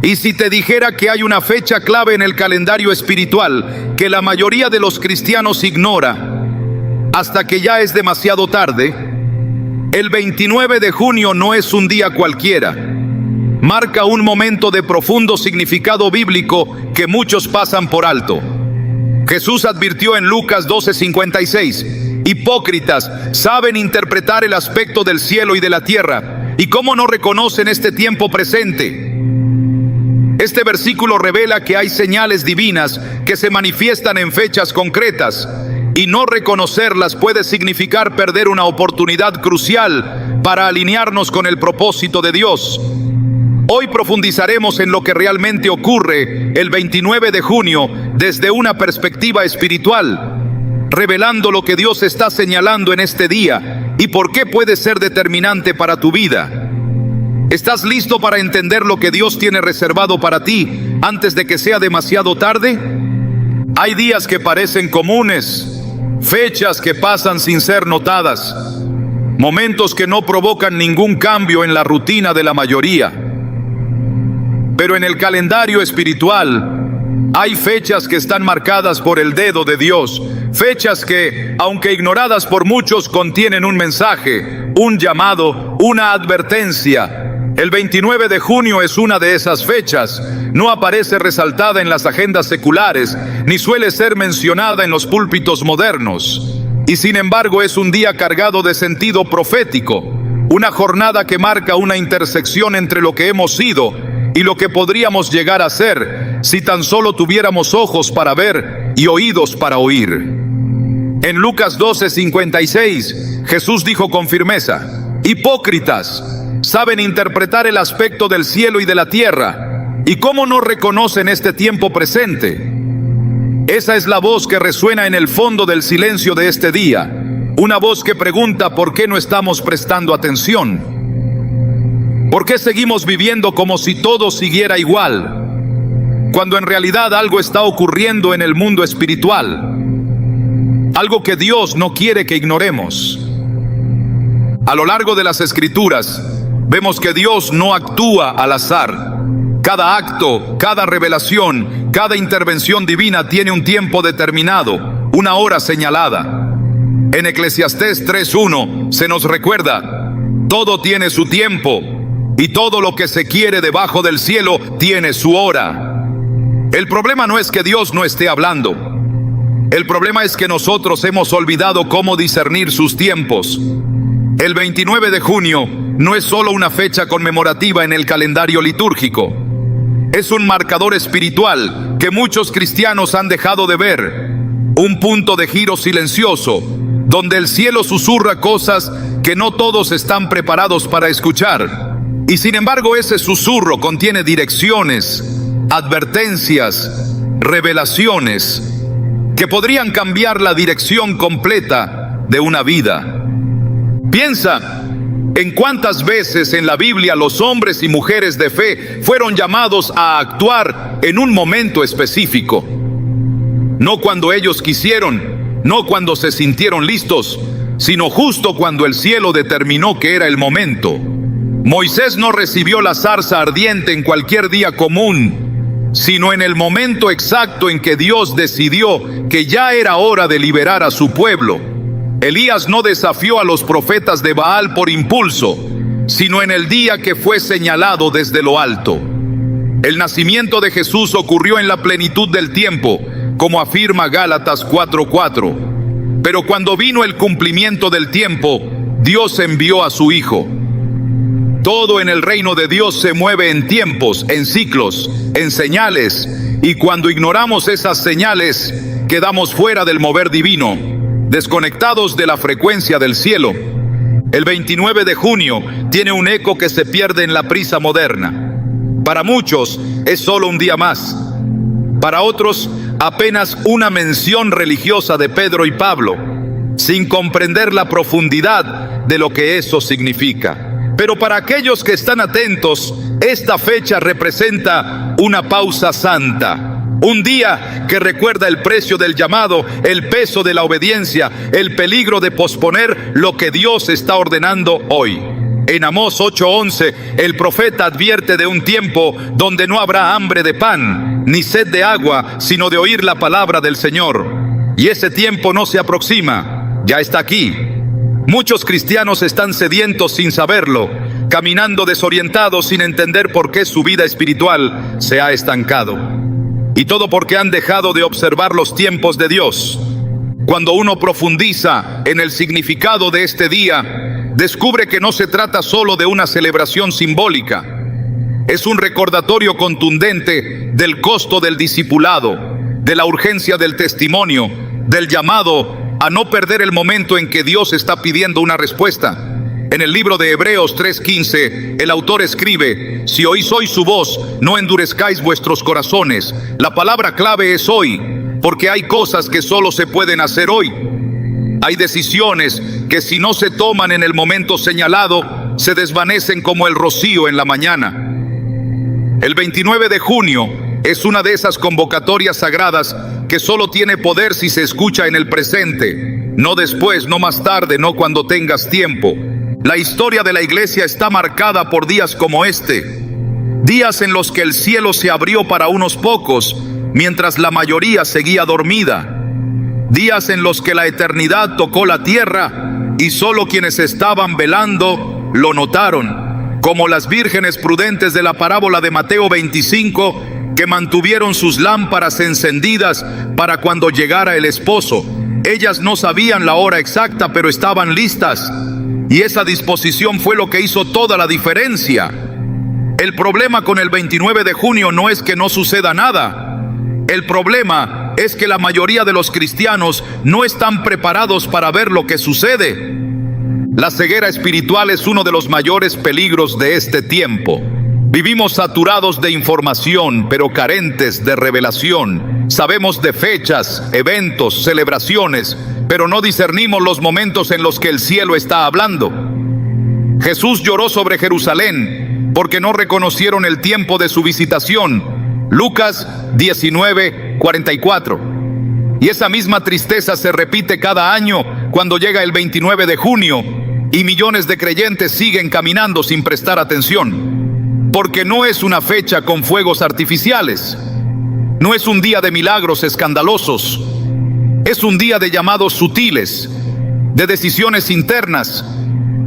Y si te dijera que hay una fecha clave en el calendario espiritual que la mayoría de los cristianos ignora hasta que ya es demasiado tarde, el 29 de junio no es un día cualquiera. Marca un momento de profundo significado bíblico que muchos pasan por alto. Jesús advirtió en Lucas 12:56: hipócritas, saben interpretar el aspecto del cielo y de la tierra, ¿y cómo no reconocen este tiempo presente? Este versículo revela que hay señales divinas que se manifiestan en fechas concretas, y no reconocerlas puede significar perder una oportunidad crucial para alinearnos con el propósito de Dios. Hoy profundizaremos en lo que realmente ocurre el 29 de junio desde una perspectiva espiritual, revelando lo que Dios está señalando en este día y por qué puede ser determinante para tu vida. ¿Estás listo para entender lo que Dios tiene reservado para ti antes de que sea demasiado tarde? Hay días que parecen comunes, fechas que pasan sin ser notadas, momentos que no provocan ningún cambio en la rutina de la mayoría. Pero en el calendario espiritual hay fechas que están marcadas por el dedo de Dios, fechas que, aunque ignoradas por muchos, contienen un mensaje, un llamado, una advertencia. El 29 de junio es una de esas fechas. No aparece resaltada en las agendas seculares, ni suele ser mencionada en los púlpitos modernos. Y sin embargo es un día cargado de sentido profético, una jornada que marca una intersección entre lo que hemos sido y lo que podríamos llegar a ser si tan solo tuviéramos ojos para ver y oídos para oír. En Lucas 12:56, Jesús dijo con firmeza: hipócritas, saben interpretar el aspecto del cielo y de la tierra, ¿y cómo no reconocen este tiempo presente? Esa es la voz que resuena en el fondo del silencio de este día, una voz que pregunta por qué no estamos prestando atención. ¿Por qué seguimos viviendo como si todo siguiera igual, cuando en realidad algo está ocurriendo en el mundo espiritual? Algo que Dios no quiere que ignoremos. A lo largo de las Escrituras, vemos que Dios no actúa al azar. Cada acto, cada revelación, cada intervención divina tiene un tiempo determinado, una hora señalada. En Eclesiastés 3:1 se nos recuerda: todo tiene su tiempo, y todo lo que se quiere debajo del cielo tiene su hora. El problema no es que Dios no esté hablando. El problema es que nosotros hemos olvidado cómo discernir sus tiempos. El 29 de junio no es solo una fecha conmemorativa en el calendario litúrgico. Es un marcador espiritual que muchos cristianos han dejado de ver. Un punto de giro silencioso, donde el cielo susurra cosas que no todos están preparados para escuchar. Y sin embargo, ese susurro contiene direcciones, advertencias, revelaciones que podrían cambiar la dirección completa de una vida. Piensa en cuántas veces en la Biblia los hombres y mujeres de fe fueron llamados a actuar en un momento específico. No cuando ellos quisieron, no cuando se sintieron listos, sino justo cuando el cielo determinó que era el momento. Moisés no recibió la zarza ardiente en cualquier día común, sino en el momento exacto en que Dios decidió que ya era hora de liberar a su pueblo. Elías no desafió a los profetas de Baal por impulso, sino en el día que fue señalado desde lo alto. El nacimiento de Jesús ocurrió en la plenitud del tiempo, como afirma Gálatas 4:4. Pero cuando vino el cumplimiento del tiempo, Dios envió a su Hijo. Todo en el reino de Dios se mueve en tiempos, en ciclos, en señales, y cuando ignoramos esas señales, quedamos fuera del mover divino, desconectados de la frecuencia del cielo. El 29 de junio tiene un eco que se pierde en la prisa moderna. Para muchos es solo un día más. Para otros, apenas una mención religiosa de Pedro y Pablo, sin comprender la profundidad de lo que eso significa. Pero para aquellos que están atentos, esta fecha representa una pausa santa. Un día que recuerda el precio del llamado, el peso de la obediencia, el peligro de posponer lo que Dios está ordenando hoy. En Amós 8:11, el profeta advierte de un tiempo donde no habrá hambre de pan, ni sed de agua, sino de oír la palabra del Señor. Y ese tiempo no se aproxima, ya está aquí. Muchos cristianos están sedientos sin saberlo, caminando desorientados sin entender por qué su vida espiritual se ha estancado. Y todo porque han dejado de observar los tiempos de Dios. Cuando uno profundiza en el significado de este día, descubre que no se trata solo de una celebración simbólica. Es un recordatorio contundente del costo del discipulado, de la urgencia del testimonio, del llamado a no perder el momento en que Dios está pidiendo una respuesta. En el libro de Hebreos 3:15, el autor escribe: si oís hoy su voz, no endurezcáis vuestros corazones. La palabra clave es hoy, porque hay cosas que solo se pueden hacer hoy. Hay decisiones que si no se toman en el momento señalado, se desvanecen como el rocío en la mañana. El 29 de junio es una de esas convocatorias sagradas que solo tiene poder si se escucha en el presente, no después, no más tarde, no cuando tengas tiempo. La historia de la iglesia está marcada por días como este, días en los que el cielo se abrió para unos pocos, mientras la mayoría seguía dormida. Días en los que la eternidad tocó la tierra y solo quienes estaban velando lo notaron, como las vírgenes prudentes de la parábola de Mateo 25, que mantuvieron sus lámparas encendidas para cuando llegara el esposo. Ellas no sabían la hora exacta, pero estaban listas, y esa disposición fue lo que hizo toda la diferencia. El problema con el 29 de junio no es que no suceda nada. El problema es que la mayoría de los cristianos no están preparados para ver lo que sucede. La ceguera espiritual es uno de los mayores peligros de este tiempo. Vivimos saturados de información, pero carentes de revelación. Sabemos de fechas, eventos, celebraciones, pero no discernimos los momentos en los que el cielo está hablando. Jesús lloró sobre Jerusalén porque no reconocieron el tiempo de su visitación. Lucas 19:44. Y esa misma tristeza se repite cada año cuando llega el 29 de junio y millones de creyentes siguen caminando sin prestar atención. Porque no es una fecha con fuegos artificiales, no es un día de milagros escandalosos, es un día de llamados sutiles, de decisiones internas,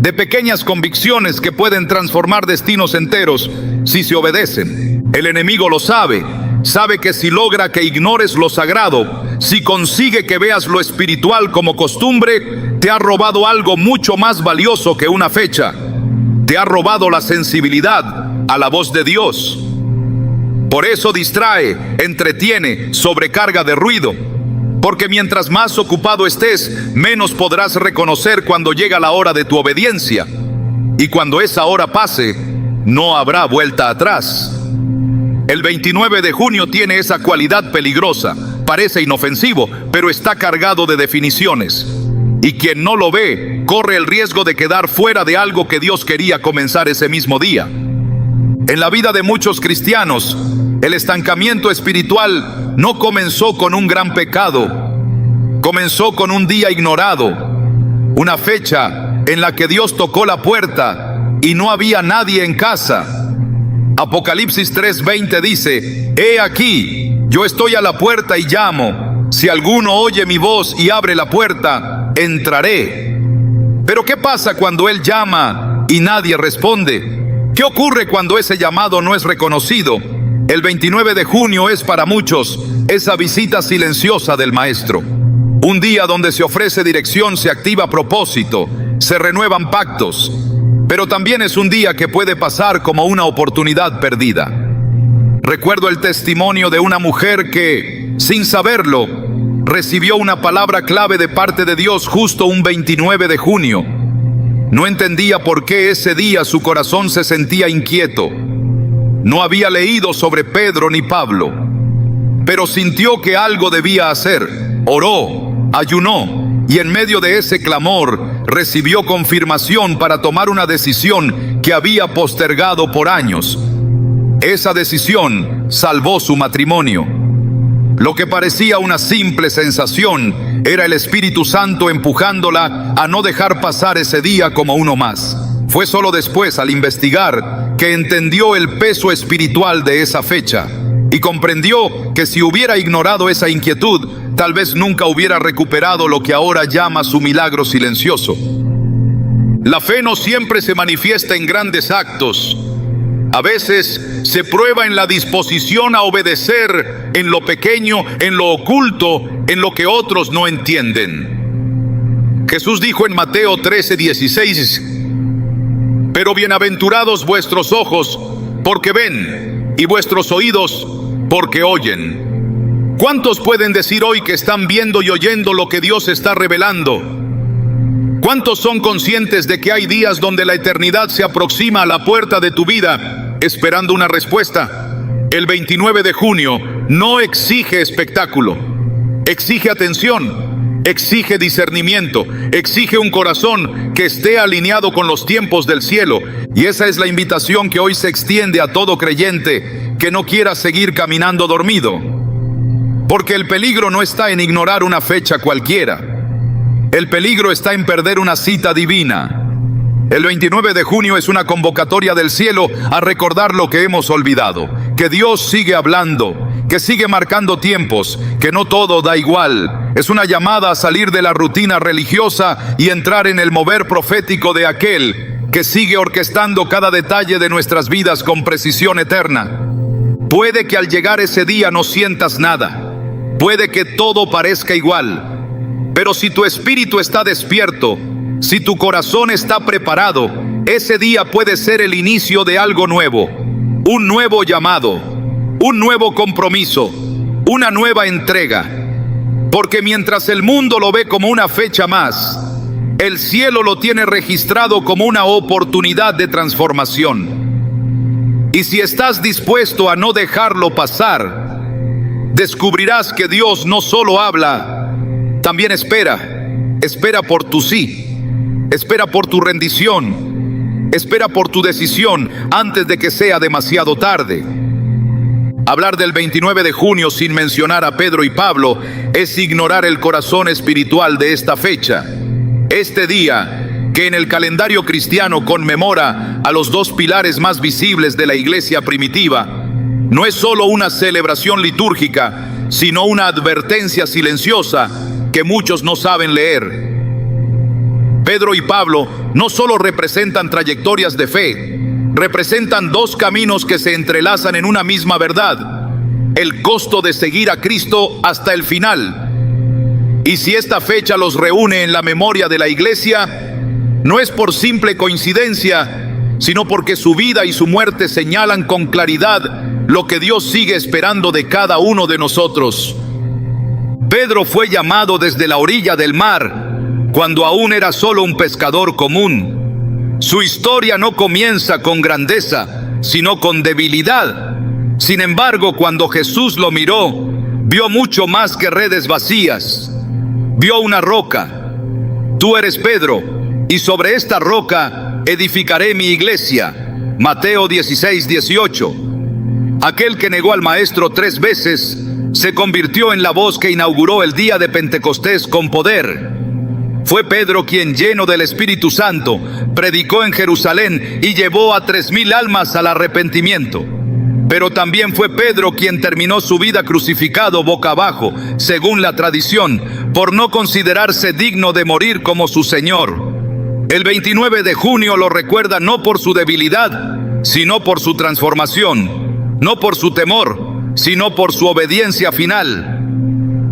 de pequeñas convicciones que pueden transformar destinos enteros si se obedecen. El enemigo lo sabe, sabe que si logra que ignores lo sagrado, si consigue que veas lo espiritual como costumbre, te ha robado algo mucho más valioso que una fecha. Te ha robado la sensibilidad a la voz de Dios. Por eso distrae, entretiene, sobrecarga de ruido. Porque mientras más ocupado estés, menos podrás reconocer cuando llega la hora de tu obediencia. Y cuando esa hora pase, no habrá vuelta atrás. El 29 de junio tiene esa cualidad peligrosa. Parece inofensivo, pero está cargado de definiciones. Y quien no lo ve, corre el riesgo de quedar fuera de algo que Dios quería comenzar ese mismo día. En la vida de muchos cristianos, el estancamiento espiritual no comenzó con un gran pecado. Comenzó con un día ignorado, una fecha en la que Dios tocó la puerta y no había nadie en casa. Apocalipsis 3:20 dice: He aquí, yo estoy a la puerta y llamo. Si alguno oye mi voz y abre la puerta, entraré. Pero ¿qué pasa cuando Él llama y nadie responde? ¿Qué ocurre cuando ese llamado no es reconocido? El 29 de junio es para muchos esa visita silenciosa del Maestro. Un día donde se ofrece dirección, se activa propósito, se renuevan pactos. Pero también es un día que puede pasar como una oportunidad perdida. Recuerdo el testimonio de una mujer que, sin saberlo, recibió una palabra clave de parte de Dios justo un 29 de junio. No entendía por qué ese día su corazón se sentía inquieto. No había leído sobre Pedro ni Pablo, pero sintió que algo debía hacer. Oró, ayunó, y en medio de ese clamor recibió confirmación para tomar una decisión que había postergado por años. Esa decisión salvó su matrimonio. Lo que parecía una simple sensación era el Espíritu Santo empujándola a no dejar pasar ese día como uno más. Fue solo después, al investigar, que entendió el peso espiritual de esa fecha y comprendió que si hubiera ignorado esa inquietud, tal vez nunca hubiera recuperado lo que ahora llama su milagro silencioso. La fe no siempre se manifiesta en grandes actos. A veces se prueba en la disposición a obedecer en lo pequeño, en lo oculto, en lo que otros no entienden. Jesús dijo en Mateo 13:16: pero bienaventurados vuestros ojos, porque ven, y vuestros oídos, porque oyen. ¿Cuántos pueden decir hoy que están viendo y oyendo lo que Dios está revelando? ¿Cuántos son conscientes de que hay días donde la eternidad se aproxima a la puerta de tu vida, esperando una respuesta? El 29 de junio no exige espectáculo, exige atención, exige discernimiento, exige un corazón que esté alineado con los tiempos del cielo. Y esa es la invitación que hoy se extiende a todo creyente que no quiera seguir caminando dormido. Porque el peligro no está en ignorar una fecha cualquiera. El peligro está en perder una cita divina. El 29 de junio es una convocatoria del cielo a recordar lo que hemos olvidado, que Dios sigue hablando, que sigue marcando tiempos, que no todo da igual. Es una llamada a salir de la rutina religiosa y entrar en el mover profético de aquel que sigue orquestando cada detalle de nuestras vidas con precisión eterna. Puede que al llegar ese día no sientas nada, puede que todo parezca igual, pero si tu espíritu está despierto, si tu corazón está preparado, ese día puede ser el inicio de algo nuevo, un nuevo llamado, un nuevo compromiso, una nueva entrega. Porque mientras el mundo lo ve como una fecha más, el cielo lo tiene registrado como una oportunidad de transformación. Y si estás dispuesto a no dejarlo pasar, descubrirás que Dios no solo habla, también espera por tu sí, espera por tu rendición, espera por tu decisión antes de que sea demasiado tarde. Hablar del 29 de junio sin mencionar a Pedro y Pablo es ignorar el corazón espiritual de esta fecha. Este día, que en el calendario cristiano conmemora a los dos pilares más visibles de la iglesia primitiva, no es solo una celebración litúrgica, sino una advertencia silenciosa que muchos no saben leer. Pedro y Pablo no solo representan trayectorias de fe, representan dos caminos que se entrelazan en una misma verdad: el costo de seguir a Cristo hasta el final. Y si esta fecha los reúne en la memoria de la iglesia, no es por simple coincidencia, sino porque su vida y su muerte señalan con claridad lo que Dios sigue esperando de cada uno de nosotros. Pedro fue llamado desde la orilla del mar, cuando aún era solo un pescador común. Su historia no comienza con grandeza, sino con debilidad. Sin embargo, cuando Jesús lo miró, vio mucho más que redes vacías. Vio una roca. Tú eres Pedro, y sobre esta roca edificaré mi iglesia. Mateo 16:18. Aquel que negó al Maestro 3 veces se convirtió en la voz que inauguró el día de Pentecostés con poder. Fue Pedro quien, lleno del Espíritu Santo, predicó en Jerusalén y llevó a 3,000 almas al arrepentimiento. Pero también fue Pedro quien terminó su vida crucificado boca abajo, según la tradición, por no considerarse digno de morir como su Señor. El 29 de junio lo recuerda no por su debilidad, sino por su transformación, no por su temor, sino por su obediencia final.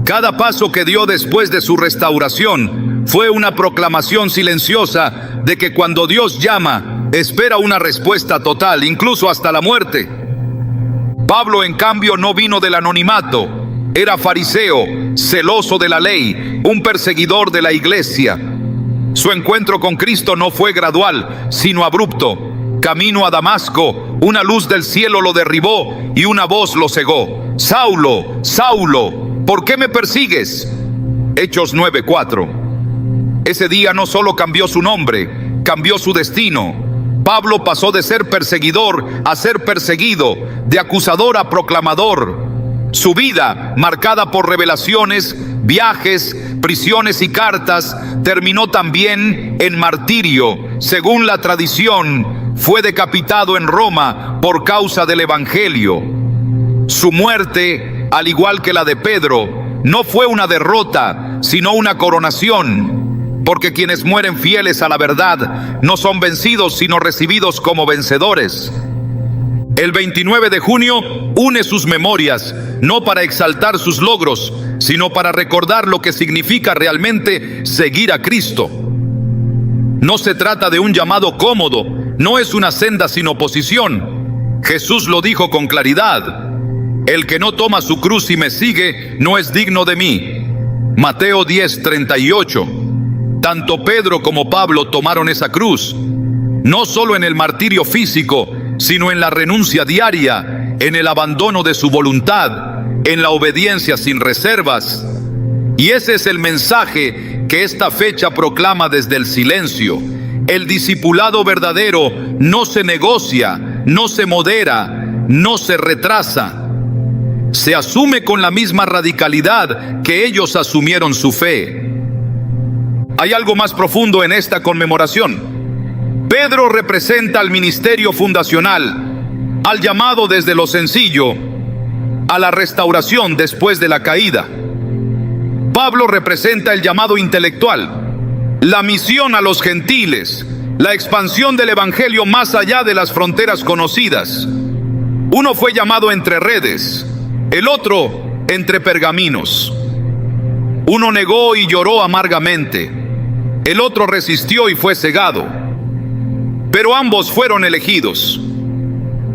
Cada paso que dio después de su restauración fue una proclamación silenciosa de que cuando Dios llama, espera una respuesta total, incluso hasta la muerte. Pablo, en cambio, no vino del anonimato. Era fariseo, celoso de la ley, un perseguidor de la iglesia. Su encuentro con Cristo no fue gradual, sino abrupto. Camino a Damasco, una luz del cielo lo derribó y una voz lo cegó. Saulo, Saulo, ¿por qué me persigues? Hechos 9:4. Ese día no solo cambió su nombre, cambió su destino. Pablo pasó de ser perseguidor a ser perseguido, de acusador a proclamador. Su vida, marcada por revelaciones, viajes, prisiones y cartas, terminó también en martirio. Según la tradición, fue decapitado en Roma por causa del Evangelio. Su muerte, al igual que la de Pedro, no fue una derrota, sino una coronación, porque quienes mueren fieles a la verdad no son vencidos, sino recibidos como vencedores. El 29 de junio une sus memorias, no para exaltar sus logros, sino para recordar lo que significa realmente seguir a Cristo. No se trata de un llamado cómodo, no es una senda sin oposición. Jesús lo dijo con claridad: el que no toma su cruz y me sigue no es digno de mí. Mateo 10:38. Tanto Pedro como Pablo tomaron esa cruz, no solo en el martirio físico, sino en la renuncia diaria, en el abandono de su voluntad, en la obediencia sin reservas. Y ese es el mensaje que esta fecha proclama desde el silencio. El discipulado verdadero no se negocia, no se modera, no se retrasa. Se asume con la misma radicalidad que ellos asumieron su fe. Hay algo más profundo en esta conmemoración. Pedro representa al ministerio fundacional, al llamado desde lo sencillo, a la restauración después de la caída. Pablo representa el llamado intelectual, la misión a los gentiles, la expansión del evangelio más allá de las fronteras conocidas. Uno fue llamado entre redes, el otro entre pergaminos. Uno negó y lloró amargamente, el otro resistió y fue cegado. Pero ambos fueron elegidos,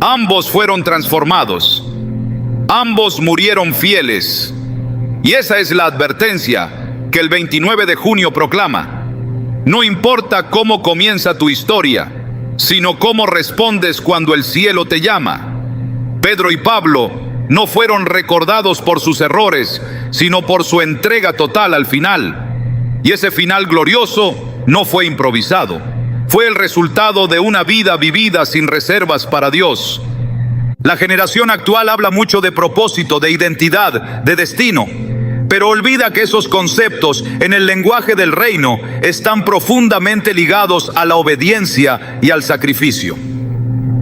ambos fueron transformados, ambos murieron fieles. Y esa es la advertencia que el 29 de junio proclama: no importa cómo comienza tu historia, sino cómo respondes cuando el cielo te llama. Pedro y Pablo no fueron recordados por sus errores, sino por su entrega total al final. Y ese final glorioso no fue improvisado. Fue el resultado de una vida vivida sin reservas para Dios. La generación actual habla mucho de propósito, de identidad, de destino, pero olvida que esos conceptos en el lenguaje del reino están profundamente ligados a la obediencia y al sacrificio.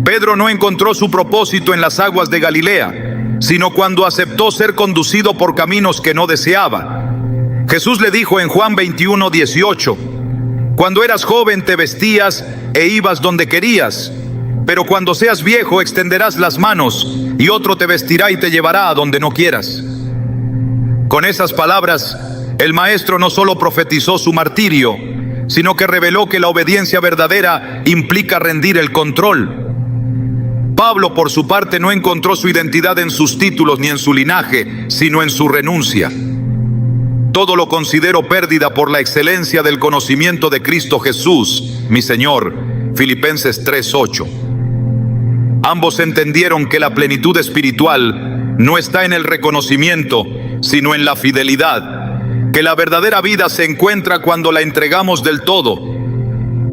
Pedro no encontró su propósito en las aguas de Galilea, sino cuando aceptó ser conducido por caminos que no deseaba. Jesús le dijo en Juan 21:18: cuando eras joven te vestías e ibas donde querías, pero cuando seas viejo extenderás las manos y otro te vestirá y te llevará a donde no quieras. Con esas palabras, el maestro no solo profetizó su martirio, sino que reveló que la obediencia verdadera implica rendir el control. Pablo, por su parte, no encontró su identidad en sus títulos ni en su linaje, sino en su renuncia. Todo lo considero pérdida por la excelencia del conocimiento de Cristo Jesús, mi Señor. Filipenses 3:8. Ambos entendieron que la plenitud espiritual no está en el reconocimiento, sino en la fidelidad, que la verdadera vida se encuentra cuando la entregamos del todo.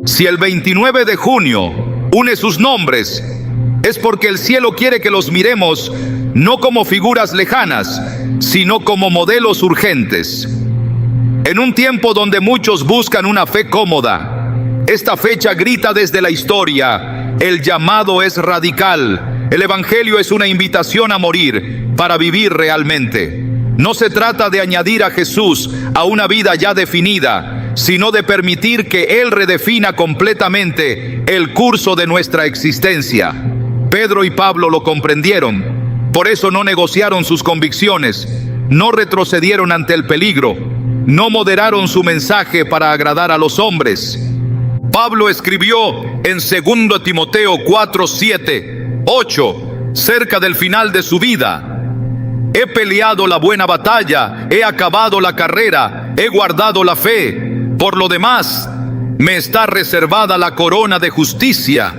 Si el 29 de junio une sus nombres, es porque el cielo quiere que los miremos no como figuras lejanas, sino como modelos urgentes. En un tiempo donde muchos buscan una fe cómoda, esta fecha grita desde la historia: el llamado es radical. El evangelio es una invitación a morir para vivir realmente. No se trata de añadir a Jesús a una vida ya definida, sino de permitir que Él redefina completamente el curso de nuestra existencia. Pedro y Pablo lo comprendieron. Por eso no negociaron sus convicciones, no retrocedieron ante el peligro, no moderaron su mensaje para agradar a los hombres. Pablo escribió en 2 Timoteo 4:7, 8, cerca del final de su vida: he peleado la buena batalla, he acabado la carrera, he guardado la fe. Por lo demás, me está reservada la corona de justicia.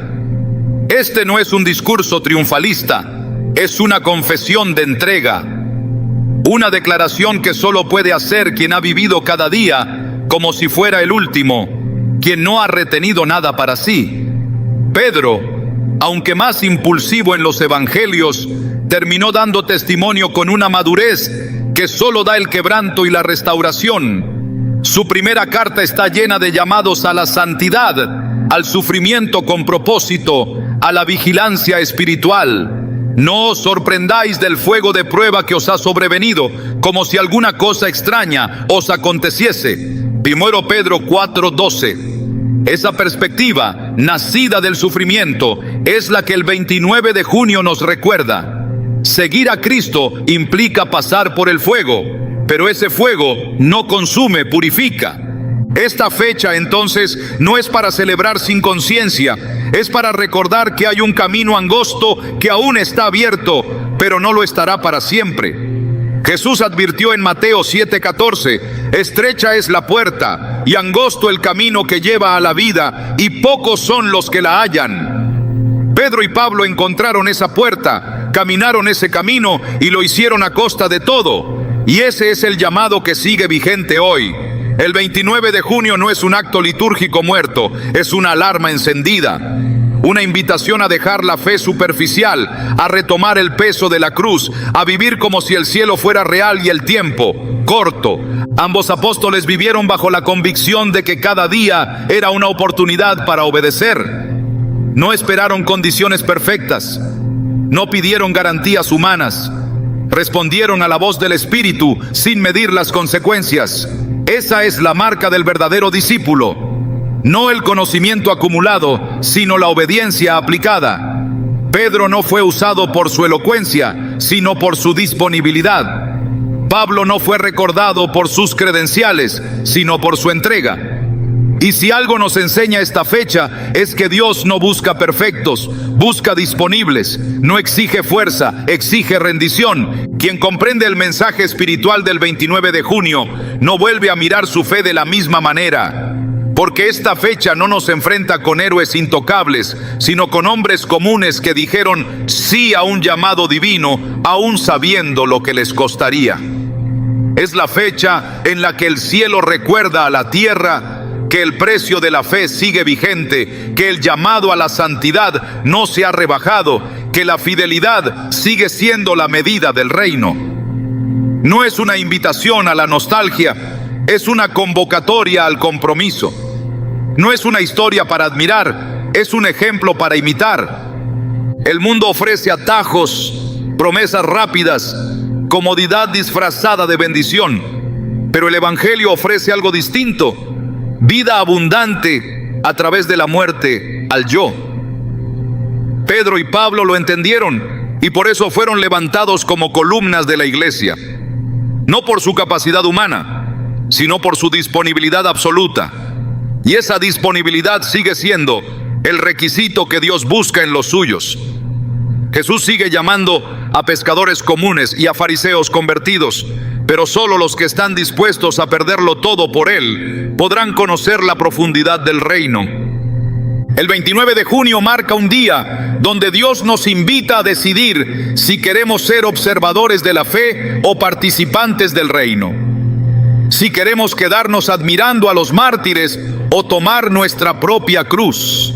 Este no es un discurso triunfalista, es una confesión de entrega, una declaración que solo puede hacer quien ha vivido cada día como si fuera el último, quien no ha retenido nada para sí. Pedro, aunque más impulsivo en los evangelios, terminó dando testimonio con una madurez que solo da el quebranto y la restauración. Su primera carta está llena de llamados a la santidad, al sufrimiento con propósito, a la vigilancia espiritual. No os sorprendáis del fuego de prueba que os ha sobrevenido, como si alguna cosa extraña os aconteciese. 1 Pedro 4:12. Esa perspectiva, nacida del sufrimiento, es la que el 29 de junio nos recuerda. Seguir a Cristo implica pasar por el fuego, pero ese fuego no consume, purifica. Esta fecha entonces no es para celebrar sin conciencia, es para recordar que hay un camino angosto que aún está abierto, pero no lo estará para siempre. Jesús advirtió en Mateo 7:14, estrecha es la puerta y angosto el camino que lleva a la vida, y pocos son los que la hallan. Pedro y Pablo encontraron esa puerta, caminaron ese camino y lo hicieron a costa de todo. Y ese es el llamado que sigue vigente hoy. El 29 de junio no es un acto litúrgico muerto, es una alarma encendida. Una invitación a dejar la fe superficial, a retomar el peso de la cruz, a vivir como si el cielo fuera real y el tiempo corto. Ambos apóstoles vivieron bajo la convicción de que cada día era una oportunidad para obedecer. No esperaron condiciones perfectas, no pidieron garantías humanas, respondieron a la voz del Espíritu sin medir las consecuencias. Esa es la marca del verdadero discípulo. No el conocimiento acumulado, sino la obediencia aplicada. Pedro no fue usado por su elocuencia, sino por su disponibilidad. Pablo no fue recordado por sus credenciales, sino por su entrega. Y si algo nos enseña esta fecha, es que Dios no busca perfectos, busca disponibles. No exige fuerza, exige rendición. Quien comprende el mensaje espiritual del 29 de junio, no vuelve a mirar su fe de la misma manera. Porque esta fecha no nos enfrenta con héroes intocables, sino con hombres comunes que dijeron sí a un llamado divino, aún sabiendo lo que les costaría. Es la fecha en la que el cielo recuerda a la tierra que el precio de la fe sigue vigente, que el llamado a la santidad no se ha rebajado, que la fidelidad sigue siendo la medida del reino. No es una invitación a la nostalgia, es una convocatoria al compromiso. No es una historia para admirar, es un ejemplo para imitar. El mundo ofrece atajos, promesas rápidas, comodidad disfrazada de bendición, pero el Evangelio ofrece algo distinto: vida abundante a través de la muerte al yo. Pedro y Pablo lo entendieron y por eso fueron levantados como columnas de la iglesia, no por su capacidad humana, sino por su disponibilidad absoluta. Y esa disponibilidad sigue siendo el requisito que Dios busca en los suyos. Jesús sigue llamando a pescadores comunes y a fariseos convertidos, pero solo los que están dispuestos a perderlo todo por Él podrán conocer la profundidad del reino. El 29 de junio marca un día donde Dios nos invita a decidir si queremos ser observadores de la fe o participantes del reino. Si queremos quedarnos admirando a los mártires o tomar nuestra propia cruz.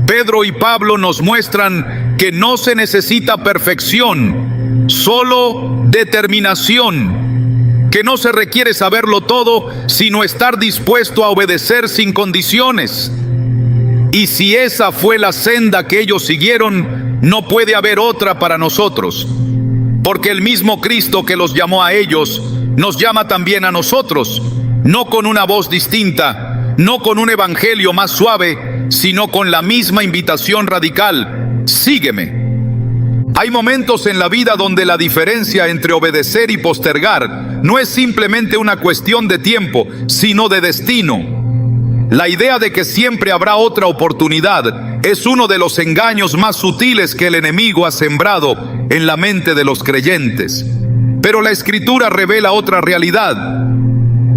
Pedro y Pablo nos muestran que no se necesita perfección, solo determinación, que no se requiere saberlo todo, sino estar dispuesto a obedecer sin condiciones. Y si esa fue la senda que ellos siguieron, no puede haber otra para nosotros, porque el mismo Cristo que los llamó a ellos, nos llama también a nosotros, no con una voz distinta, no con un evangelio más suave, sino con la misma invitación radical: sígueme. Hay momentos en la vida donde la diferencia entre obedecer y postergar no es simplemente una cuestión de tiempo, sino de destino. La idea de que siempre habrá otra oportunidad es uno de los engaños más sutiles que el enemigo ha sembrado en la mente de los creyentes. Pero la Escritura revela otra realidad.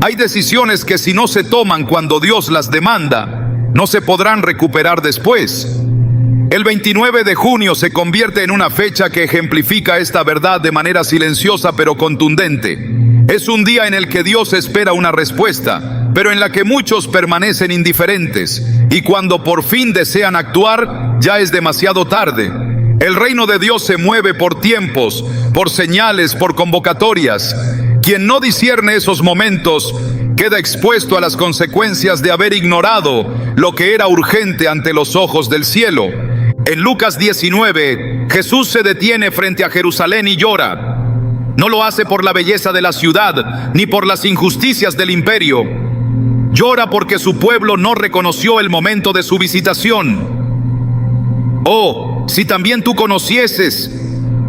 Hay decisiones que si no se toman cuando Dios las demanda, no se podrán recuperar después. El 29 de junio se convierte en una fecha que ejemplifica esta verdad de manera silenciosa pero contundente. Es un día en el que Dios espera una respuesta, pero en la que muchos permanecen indiferentes, y cuando por fin desean actuar, ya es demasiado tarde. El reino de Dios se mueve por tiempos, por señales, por convocatorias. Quien no discierne esos momentos queda expuesto a las consecuencias de haber ignorado lo que era urgente ante los ojos del cielo. En Lucas 19, Jesús se detiene frente a Jerusalén y llora. No lo hace por la belleza de la ciudad, ni por las injusticias del imperio. Llora porque su pueblo no reconoció el momento de su visitación. Oh, si también tú conocieses,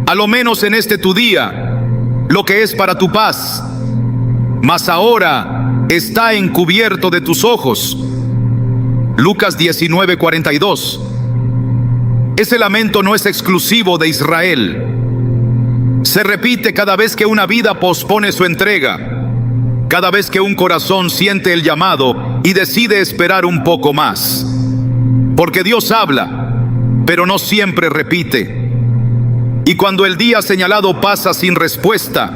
a lo menos en este tu día, lo que es para tu paz, mas ahora está encubierto de tus ojos. Lucas 19:42. Ese lamento no es exclusivo de Israel. Se repite cada vez que una vida pospone su entrega, cada vez que un corazón siente el llamado y decide esperar un poco más. Porque Dios habla, pero no siempre repite. Y cuando el día señalado pasa sin respuesta,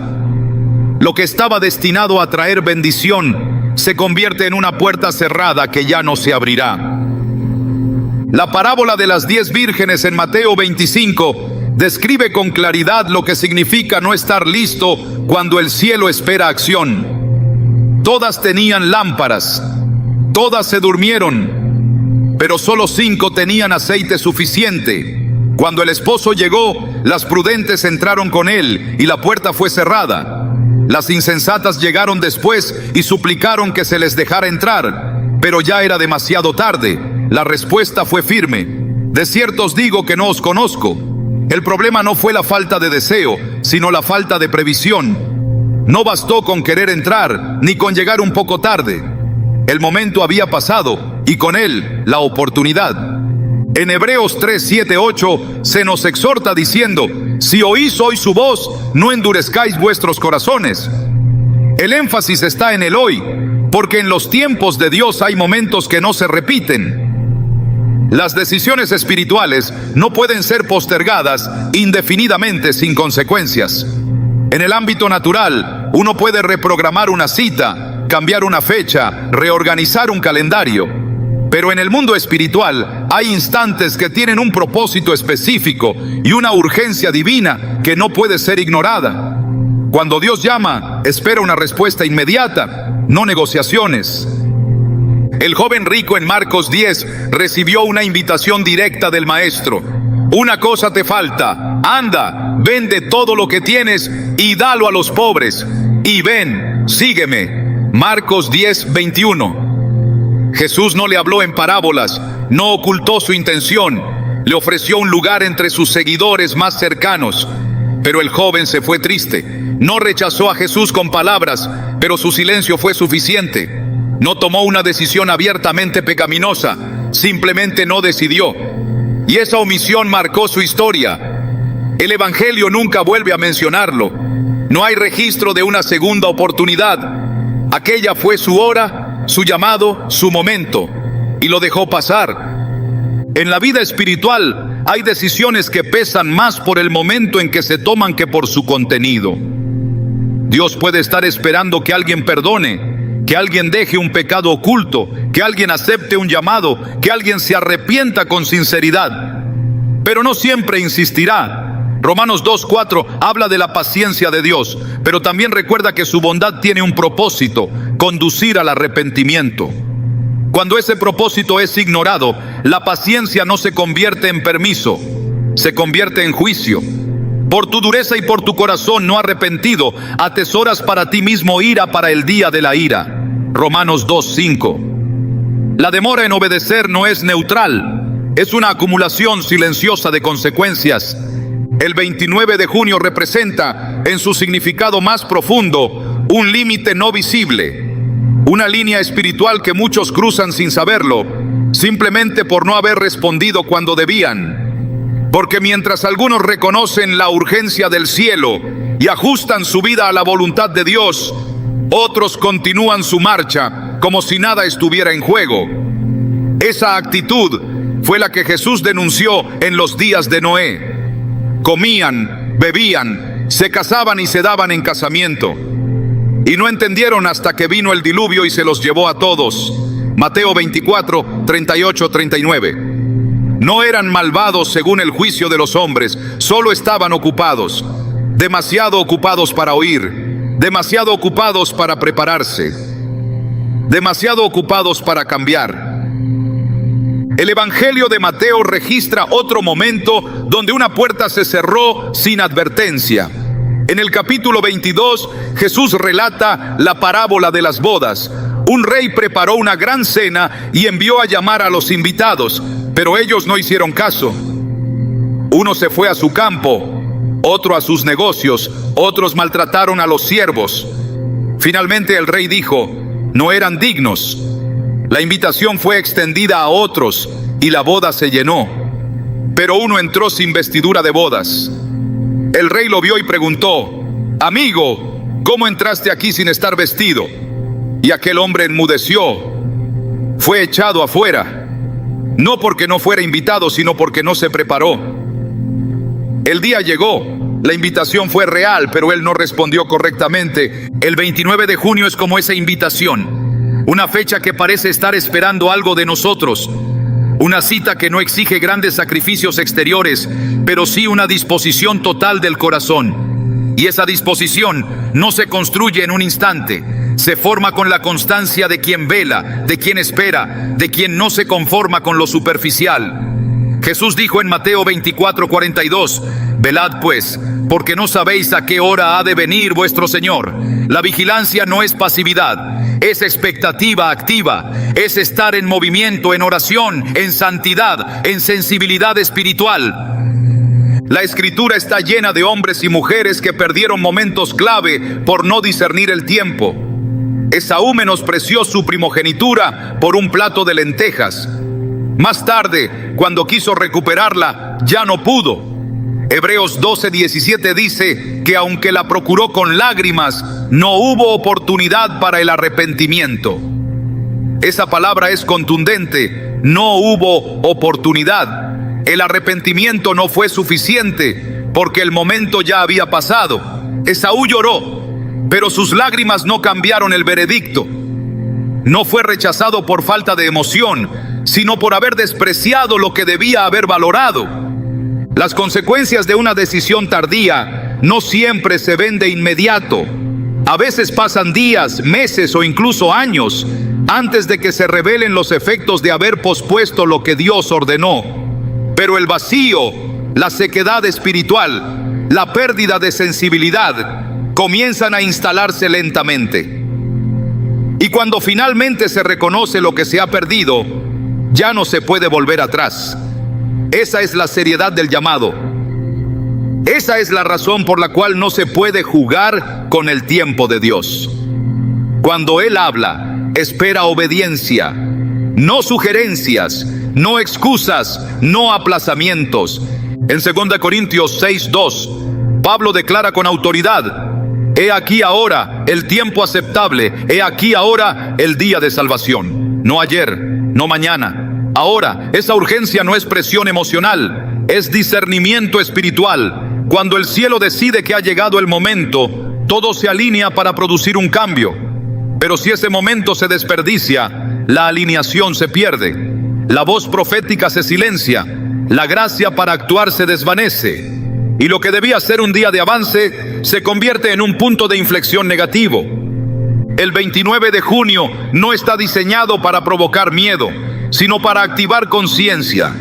lo que estaba destinado a traer bendición se convierte en una puerta cerrada que ya no se abrirá. La parábola de las 10 vírgenes en Mateo 25 describe con claridad lo que significa no estar listo cuando el cielo espera acción. Todas tenían lámparas, todas se durmieron, pero solo 5 tenían aceite suficiente. Cuando el esposo llegó, las prudentes entraron con él y la puerta fue cerrada. Las insensatas llegaron después y suplicaron que se les dejara entrar, pero ya era demasiado tarde. La respuesta fue firme: de cierto os digo que no os conozco. El problema no fue la falta de deseo, sino la falta de previsión. No bastó con querer entrar, ni con llegar un poco tarde. El momento había pasado, y con él la oportunidad. En Hebreos 3, 7, 8 se nos exhorta diciendo: si oís hoy su voz, no endurezcáis vuestros corazones. El énfasis está en el hoy, porque en los tiempos de Dios hay momentos que no se repiten. Las decisiones espirituales no pueden ser postergadas indefinidamente sin consecuencias. En el ámbito natural, uno puede reprogramar una cita, cambiar una fecha, reorganizar un calendario. Pero en el mundo espiritual hay instantes que tienen un propósito específico y una urgencia divina que no puede ser ignorada. Cuando Dios llama, espera una respuesta inmediata, no negociaciones. El joven rico en Marcos 10 recibió una invitación directa del maestro. Una cosa te falta: anda, vende todo lo que tienes y dalo a los pobres, y ven, sígueme. Marcos 10, 21. Jesús no le habló en parábolas, no ocultó su intención, le ofreció un lugar entre sus seguidores más cercanos. Pero el joven se fue triste. No rechazó a Jesús con palabras, pero su silencio fue suficiente. No tomó una decisión abiertamente pecaminosa, simplemente no decidió. Y esa omisión marcó su historia. El Evangelio nunca vuelve a mencionarlo. No hay registro de una segunda oportunidad. Aquella fue su hora, su llamado, su momento, y lo dejó pasar. En la vida espiritual hay decisiones que pesan más por el momento en que se toman que por su contenido. Dios puede estar esperando que alguien perdone, que alguien deje un pecado oculto, que alguien acepte un llamado, que alguien se arrepienta con sinceridad. Pero no siempre insistirá. Romanos 2:4 habla de la paciencia de Dios, pero también recuerda que su bondad tiene un propósito: conducir al arrepentimiento. Cuando ese propósito es ignorado, la paciencia no se convierte en permiso, se convierte en juicio. Por tu dureza y por tu corazón no arrepentido, atesoras para ti mismo ira para el día de la ira. Romanos 2:5. La demora en obedecer no es neutral, es una acumulación silenciosa de consecuencias. El 29 de junio representa, en su significado más profundo, un límite no visible, una línea espiritual que muchos cruzan sin saberlo, simplemente por no haber respondido cuando debían. Porque mientras algunos reconocen la urgencia del cielo y ajustan su vida a la voluntad de Dios, otros continúan su marcha como si nada estuviera en juego. Esa actitud fue la que Jesús denunció en los días de Noé. Comían, bebían, se casaban y se daban en casamiento. Y no entendieron hasta que vino el diluvio y se los llevó a todos. Mateo 24, 38, 39. No eran malvados según el juicio de los hombres, solo estaban ocupados, demasiado ocupados para oír, demasiado ocupados para prepararse, demasiado ocupados para cambiar. El Evangelio de Mateo registra otro momento donde una puerta se cerró sin advertencia. En el capítulo 22, Jesús relata la parábola de las bodas. Un rey preparó una gran cena y envió a llamar a los invitados, pero ellos no hicieron caso. Uno se fue a su campo, otro a sus negocios, otros maltrataron a los siervos. Finalmente el rey dijo: no eran dignos. La invitación fue extendida a otros y la boda se llenó. Pero uno entró sin vestidura de bodas. El rey lo vio y preguntó: amigo, ¿cómo entraste aquí sin estar vestido? Y aquel hombre enmudeció. Fue echado afuera, no porque no fuera invitado, sino porque no se preparó. El día llegó, la invitación fue real, pero él no respondió correctamente. El 29 de junio es como esa invitación, una fecha que parece estar esperando algo de nosotros. Una cita que no exige grandes sacrificios exteriores, pero sí una disposición total del corazón. Y esa disposición no se construye en un instante, se forma con la constancia de quien vela, de quien espera, de quien no se conforma con lo superficial. Jesús dijo en Mateo 24:42, velad pues, porque no sabéis a qué hora ha de venir vuestro Señor. La vigilancia no es pasividad, es expectativa activa, es estar en movimiento, en oración, en santidad, en sensibilidad espiritual. La Escritura está llena de hombres y mujeres que perdieron momentos clave por no discernir el tiempo. Esaú menospreció su primogenitura por un plato de lentejas. Más tarde, cuando quiso recuperarla, ya no pudo. Hebreos 12:17 dice que aunque la procuró con lágrimas, no hubo oportunidad para el arrepentimiento. Esa palabra es contundente, no hubo oportunidad. El arrepentimiento no fue suficiente porque el momento ya había pasado. Esaú lloró, pero sus lágrimas no cambiaron el veredicto. No fue rechazado por falta de emoción, sino por haber despreciado lo que debía haber valorado. Las consecuencias de una decisión tardía no siempre se ven de inmediato. A veces pasan días, meses o incluso años antes de que se revelen los efectos de haber pospuesto lo que Dios ordenó. Pero el vacío, la sequedad espiritual, la pérdida de sensibilidad comienzan a instalarse lentamente. Y cuando finalmente se reconoce lo que se ha perdido, ya no se puede volver atrás. Esa es la seriedad del llamado. Esa es la razón por la cual no se puede jugar con el tiempo de Dios. Cuando Él habla, espera obediencia, no sugerencias, no excusas, no aplazamientos. En 2 Corintios 6:2, Pablo declara con autoridad: he aquí ahora el tiempo aceptable, he aquí ahora el día de salvación. No ayer, no mañana, ahora. Esa urgencia no es presión emocional, es discernimiento espiritual. Cuando el cielo decide que ha llegado el momento, todo se alinea para producir un cambio. Pero si ese momento se desperdicia, la alineación se pierde. La voz profética se silencia, la gracia para actuar se desvanece, y lo que debía ser un día de avance se convierte en un punto de inflexión negativo. El 29 de junio no está diseñado para provocar miedo, sino para activar conciencia.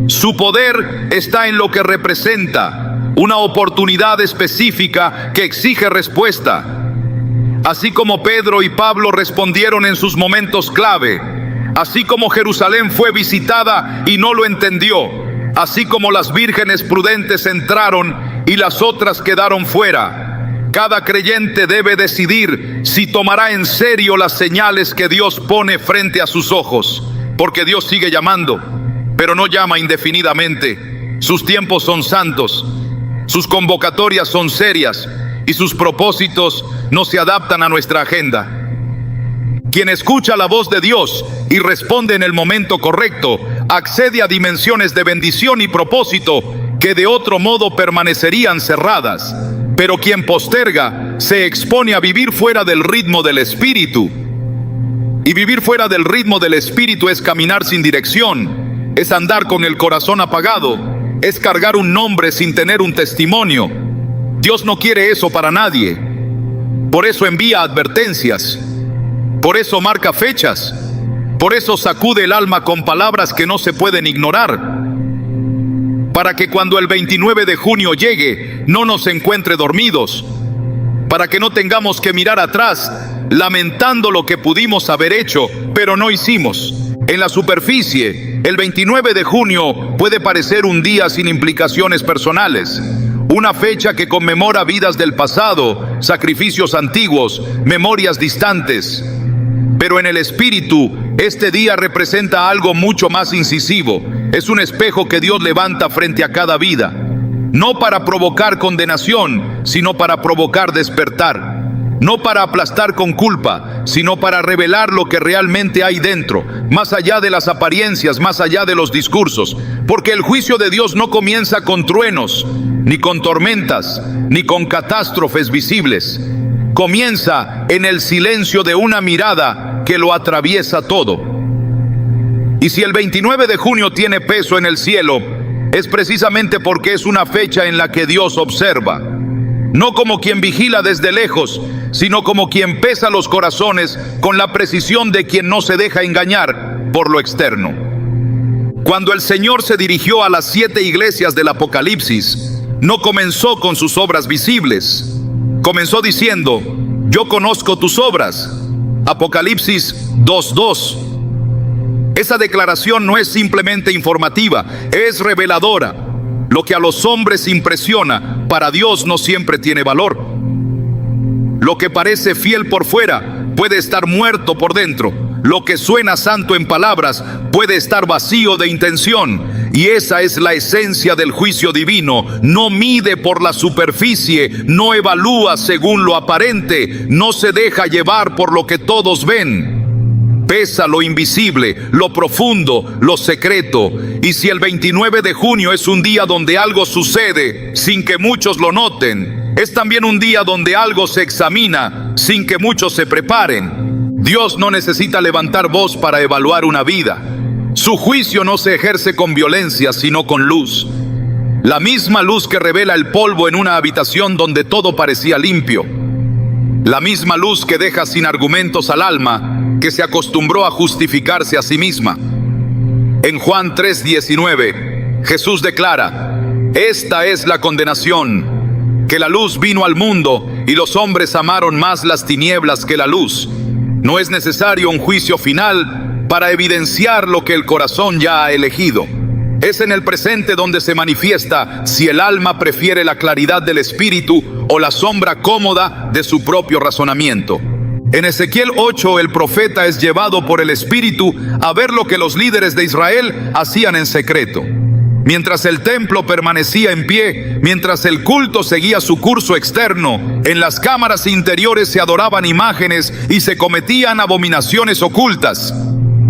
Su poder está en lo que representa, una oportunidad específica que exige respuesta. Así como Pedro y Pablo respondieron en sus momentos clave, así como Jerusalén fue visitada y no lo entendió, así como las vírgenes prudentes entraron y las otras quedaron fuera, cada creyente debe decidir si tomará en serio las señales que Dios pone frente a sus ojos, porque Dios sigue llamando, pero no llama indefinidamente. Sus tiempos son santos, sus convocatorias son serias y sus propósitos no se adaptan a nuestra agenda. Quien escucha la voz de Dios y responde en el momento correcto, accede a dimensiones de bendición y propósito que de otro modo permanecerían cerradas. Pero quien posterga se expone a vivir fuera del ritmo del Espíritu. Y vivir fuera del ritmo del Espíritu es caminar sin dirección, es andar con el corazón apagado, es cargar un nombre sin tener un testimonio. Dios no quiere eso para nadie. Por eso envía advertencias, por eso marca fechas, por eso sacude el alma con palabras que no se pueden ignorar, para que cuando el 29 de junio llegue, no nos encuentre dormidos, para que no tengamos que mirar atrás, lamentando lo que pudimos haber hecho, pero no hicimos. En la superficie, el 29 de junio puede parecer un día sin implicaciones personales, una fecha que conmemora vidas del pasado, sacrificios antiguos, memorias distantes. Pero en el espíritu, este día representa algo mucho más incisivo. Es un espejo que Dios levanta frente a cada vida, no para provocar condenación, sino para provocar despertar. No para aplastar con culpa, sino para revelar lo que realmente hay dentro, más allá de las apariencias, más allá de los discursos. Porque el juicio de Dios no comienza con truenos, ni con tormentas, ni con catástrofes visibles. Comienza en el silencio de una mirada que lo atraviesa todo. Y si el 29 de junio tiene peso en el cielo, es precisamente porque es una fecha en la que Dios observa. No como quien vigila desde lejos, sino como quien pesa los corazones con la precisión de quien no se deja engañar por lo externo. Cuando el Señor se dirigió a las 7 iglesias del Apocalipsis, no comenzó con sus obras visibles. Comenzó diciendo: yo conozco tus obras. Apocalipsis 2:2. Esa declaración no es simplemente informativa, es reveladora. Lo que a los hombres impresiona, para Dios no siempre tiene valor. Lo que parece fiel por fuera puede estar muerto por dentro. Lo que suena santo en palabras puede estar vacío de intención. Y esa es la esencia del juicio divino. No mide por la superficie, no evalúa según lo aparente, no se deja llevar por lo que todos ven. Pesa lo invisible, lo profundo, lo secreto. Y si el 29 de junio es un día donde algo sucede sin que muchos lo noten, es también un día donde algo se examina sin que muchos se preparen. Dios no necesita levantar voz para evaluar una vida. Su juicio no se ejerce con violencia, sino con luz. La misma luz que revela el polvo en una habitación donde todo parecía limpio. La misma luz que deja sin argumentos al alma que se acostumbró a justificarse a sí misma. En Juan 3:19, Jesús declara: esta es la condenación, que la luz vino al mundo y los hombres amaron más las tinieblas que la luz. No es necesario un juicio final para evidenciar lo que el corazón ya ha elegido. Es en el presente donde se manifiesta si el alma prefiere la claridad del espíritu o la sombra cómoda de su propio razonamiento. En Ezequiel 8, el profeta es llevado por el Espíritu a ver lo que los líderes de Israel hacían en secreto. Mientras el templo permanecía en pie, mientras el culto seguía su curso externo, en las cámaras interiores se adoraban imágenes y se cometían abominaciones ocultas.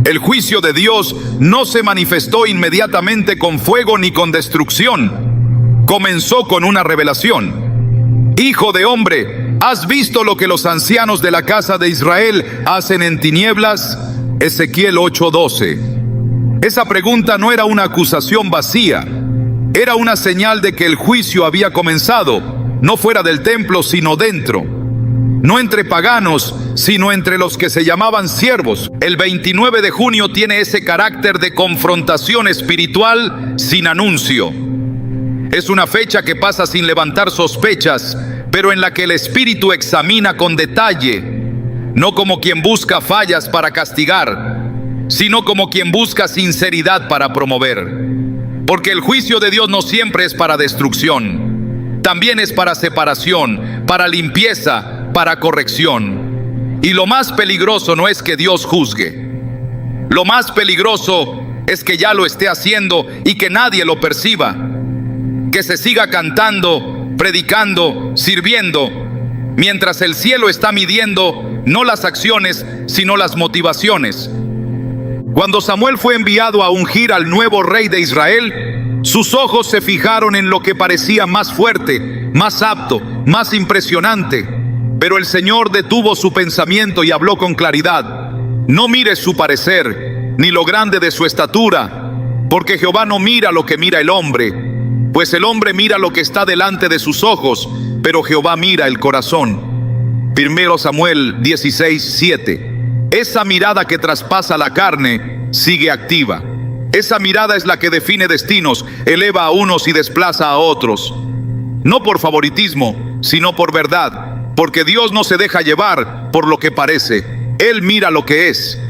El juicio de Dios no se manifestó inmediatamente con fuego ni con destrucción. Comenzó con una revelación. Hijo de hombre, ¿has visto lo que los ancianos de la casa de Israel hacen en tinieblas? Ezequiel 8:12. Esa pregunta no era una acusación vacía, era una señal de que el juicio había comenzado, no fuera del templo, sino dentro. No entre paganos, sino entre los que se llamaban siervos. El 29 de junio tiene ese carácter de confrontación espiritual sin anuncio. Es una fecha que pasa sin levantar sospechas, pero en la que el Espíritu examina con detalle, no como quien busca fallas para castigar, sino como quien busca sinceridad para promover. Porque el juicio de Dios no siempre es para destrucción, también es para separación, para limpieza, para corrección. Y lo más peligroso no es que Dios juzgue. Lo más peligroso es que ya lo esté haciendo y que nadie lo perciba. Que se siga cantando, predicando, sirviendo, mientras el cielo está midiendo no las acciones, sino las motivaciones. Cuando Samuel fue enviado a ungir al nuevo rey de Israel, sus ojos se fijaron en lo que parecía más fuerte, más apto, más impresionante. Pero el Señor detuvo su pensamiento y habló con claridad. No mires su parecer, ni lo grande de su estatura, Porque Jehová no mira lo que mira el hombre, pues el hombre mira lo que está delante de sus ojos, pero Jehová mira el corazón. 1 Samuel 16:7. Esa mirada que traspasa la carne sigue activa. Esa mirada es la que define destinos, eleva a unos y desplaza a otros. No por favoritismo, sino por verdad, porque Dios no se deja llevar por lo que parece. Él mira lo que es.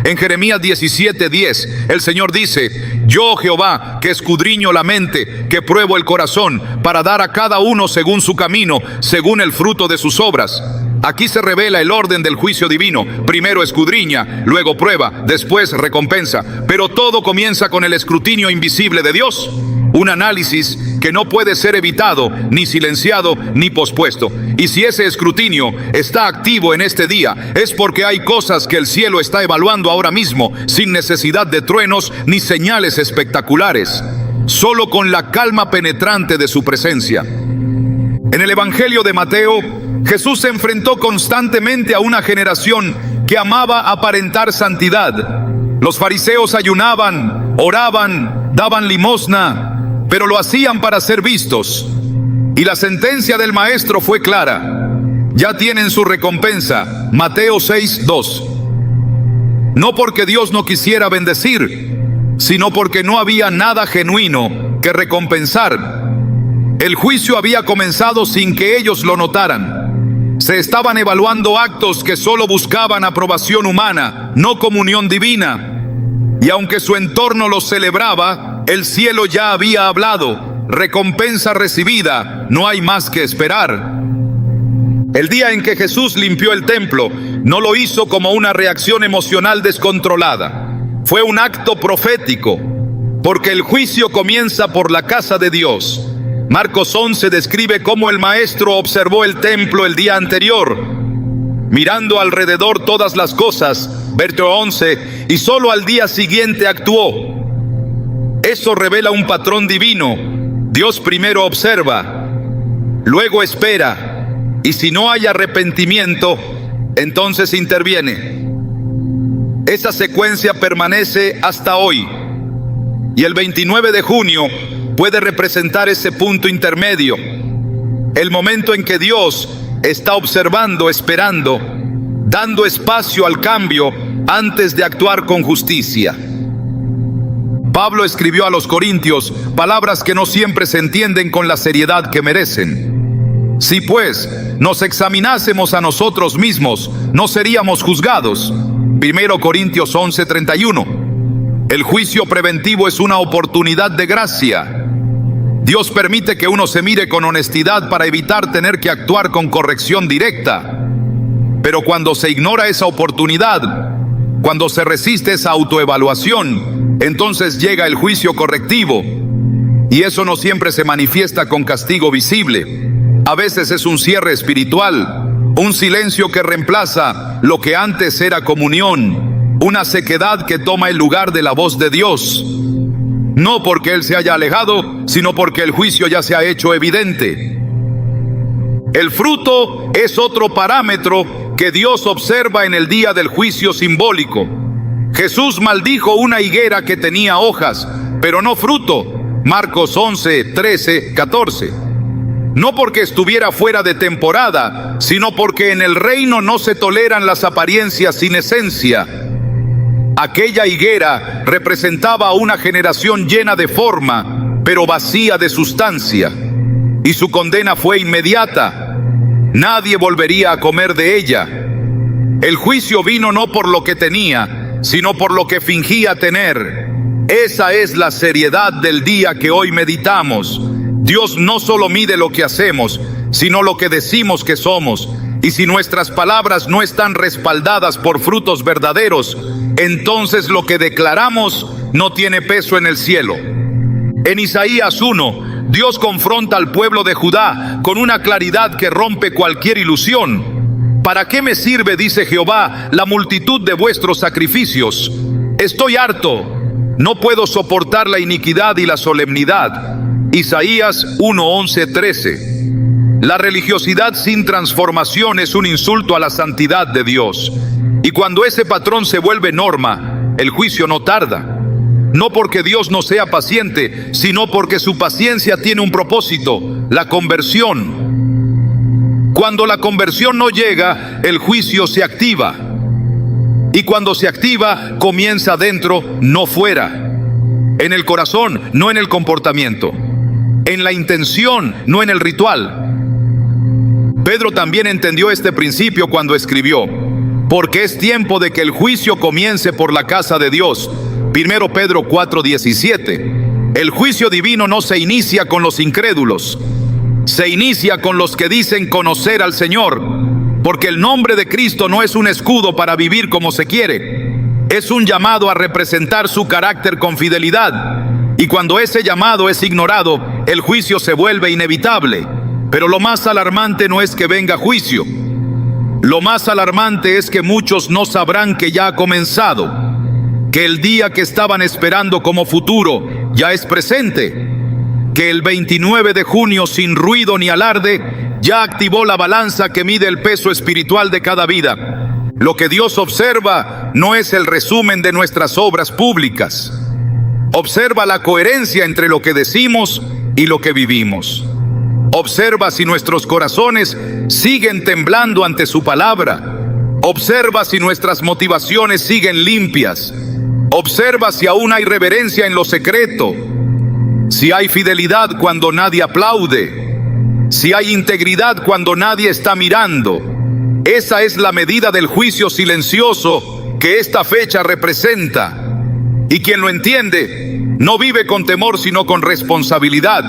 En Jeremías 17:10, el Señor dice: yo, Jehová, que escudriño la mente, que pruebo el corazón, para dar a cada uno según su camino, según el fruto de sus obras. Aquí se revela el orden del juicio divino. Primero escudriña, luego prueba, después recompensa. Pero todo comienza con el escrutinio invisible de Dios. Un análisis que no puede ser evitado, ni silenciado, ni pospuesto. Y si ese escrutinio está activo en este día, es porque hay cosas que el cielo está evaluando ahora mismo, sin necesidad de truenos ni señales espectaculares, solo con la calma penetrante de su presencia. En el Evangelio de Mateo, Jesús se enfrentó constantemente a una generación que amaba aparentar santidad. Los fariseos ayunaban, oraban, daban limosna, pero lo hacían para ser vistos. Y la sentencia del maestro fue clara: ya tienen su recompensa. Mateo 6:2. No porque Dios no quisiera bendecir, sino porque no había nada genuino que recompensar. El juicio había comenzado sin que ellos lo notaran. Se estaban evaluando actos que solo buscaban aprobación humana, no comunión divina. Y aunque su entorno los celebraba, el cielo ya había hablado: recompensa recibida, no hay más que esperar. El día en que Jesús limpió el templo, no lo hizo como una reacción emocional descontrolada. Fue un acto profético, porque el juicio comienza por la casa de Dios. Marcos 11 describe cómo el maestro observó el templo el día anterior, mirando alrededor todas las cosas. Verso 11, y solo al día siguiente actuó. Eso revela un patrón divino. Dios primero observa, luego espera, y si no hay arrepentimiento, entonces interviene. Esa secuencia permanece hasta hoy, y el 29 de junio puede representar ese punto intermedio, el momento en que Dios está observando, esperando, dando espacio al cambio antes de actuar con justicia. Pablo escribió a los Corintios palabras que no siempre se entienden con la seriedad que merecen. Si pues nos examinásemos a nosotros mismos, no seríamos juzgados. 1 Corintios 11:31. El juicio preventivo es una oportunidad de gracia. Dios permite que uno se mire con honestidad para evitar tener que actuar con corrección directa. Pero cuando se ignora esa oportunidad, cuando se resiste esa autoevaluación, entonces llega el juicio correctivo. Y eso no siempre se manifiesta con castigo visible. A veces es un cierre espiritual, un silencio que reemplaza lo que antes era comunión, una sequedad que toma el lugar de la voz de Dios. No porque Él se haya alejado, sino porque el juicio ya se ha hecho evidente. El fruto es otro parámetro que Dios observa en el día del juicio simbólico. Jesús maldijo una higuera que tenía hojas, pero no fruto. Marcos 11, 13, 14. No porque estuviera fuera de temporada, sino porque en el reino no se toleran las apariencias sin esencia. Aquella higuera representaba a una generación llena de forma, pero vacía de sustancia, y su condena fue inmediata. Nadie volvería a comer de ella. El juicio vino no por lo que tenía, sino por lo que fingía tener. Esa es la seriedad del día que hoy meditamos. Dios no solo mide lo que hacemos, sino lo que decimos que somos. Y si nuestras palabras no están respaldadas por frutos verdaderos, entonces lo que declaramos no tiene peso en el cielo. En Isaías 1, Dios confronta al pueblo de Judá con una claridad que rompe cualquier ilusión. ¿Para qué me sirve, dice Jehová, la multitud de vuestros sacrificios? Estoy harto, no puedo soportar la iniquidad y la solemnidad. Isaías 1, 11, 13. La religiosidad sin transformación es un insulto a la santidad de Dios. Y cuando ese patrón se vuelve norma, el juicio no tarda. no porque Dios no sea paciente, sino porque su paciencia tiene un propósito: la conversión. Cuando la conversión no llega, el juicio se activa. Y cuando se activa, comienza dentro, no fuera. En el corazón, no en el comportamiento. En la intención, no en el ritual. Pedro también entendió este principio cuando escribió: porque es tiempo de que el juicio comience por la casa de Dios. 1 Pedro 4:17. El juicio divino no se inicia con los incrédulos, se inicia con los que dicen conocer al Señor, porque el nombre de Cristo no es un escudo para vivir como se quiere, es un llamado a representar su carácter con fidelidad. Y cuando ese llamado es ignorado, el juicio se vuelve inevitable. Pero lo más alarmante no es que venga juicio. Lo más alarmante es que muchos no sabrán que ya ha comenzado, que el día que estaban esperando como futuro ya es presente, que el 29 de junio sin ruido ni alarde ya activó la balanza que mide el peso espiritual de cada vida. Lo que Dios observa no es el resumen de nuestras obras públicas. Observa la coherencia entre lo que decimos y lo que vivimos. Observa si nuestros corazones siguen temblando ante su palabra. Observa si nuestras motivaciones siguen limpias. Observa si aún hay reverencia en lo secreto. Si hay fidelidad cuando nadie aplaude. Si hay integridad cuando nadie está mirando. Esa es la medida del juicio silencioso que esta fecha representa. Y quien lo entiende, no vive con temor sino con responsabilidad.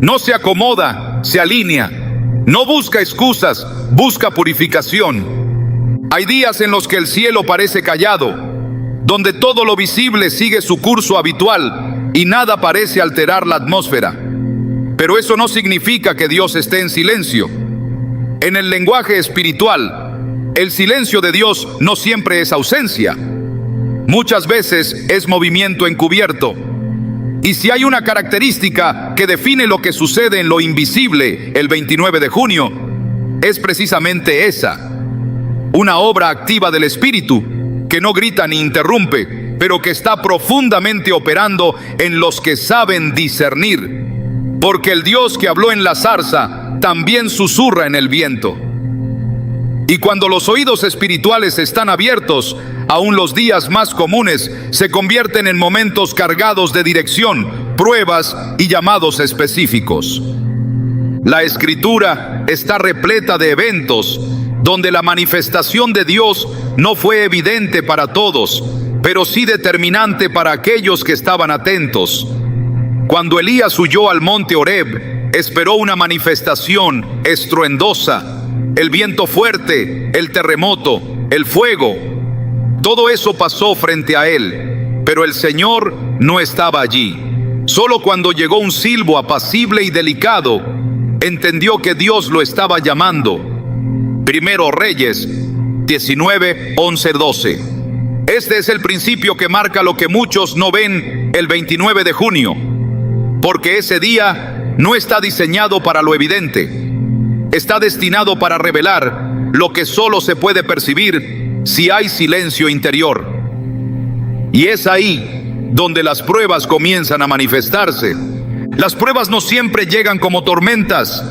No se acomoda, se alinea. No busca excusas, busca purificación. Hay días en los que el cielo parece callado, donde todo lo visible sigue su curso habitual y nada parece alterar la atmósfera. Pero eso no significa que Dios esté en silencio. En el lenguaje espiritual, el silencio de Dios no siempre es ausencia. Muchas veces es movimiento encubierto. Y si hay una característica que define lo que sucede en lo invisible el 29 de junio, es precisamente esa: una obra activa del Espíritu que no grita ni interrumpe, pero que está profundamente operando en los que saben discernir. Porque el Dios que habló en la zarza también susurra en el viento. Y cuando los oídos espirituales están abiertos, aún los días más comunes se convierten en momentos cargados de dirección, pruebas y llamados específicos. La Escritura está repleta de eventos donde la manifestación de Dios no fue evidente para todos, pero sí determinante para aquellos que estaban atentos. Cuando Elías huyó al monte Horeb, esperó una manifestación estruendosa. El viento fuerte, el terremoto, el fuego, todo eso pasó frente a él, pero el Señor no estaba allí. Solo cuando llegó un silbo apacible y delicado, entendió que Dios lo estaba llamando. Primero Reyes 19, 11, 12. Este es el principio que marca lo que muchos no ven el 29 de junio, porque ese día no está diseñado para lo evidente. Está destinado para revelar lo que solo se puede percibir si hay silencio interior. Y es ahí donde las pruebas comienzan a manifestarse. Las pruebas no siempre llegan como tormentas.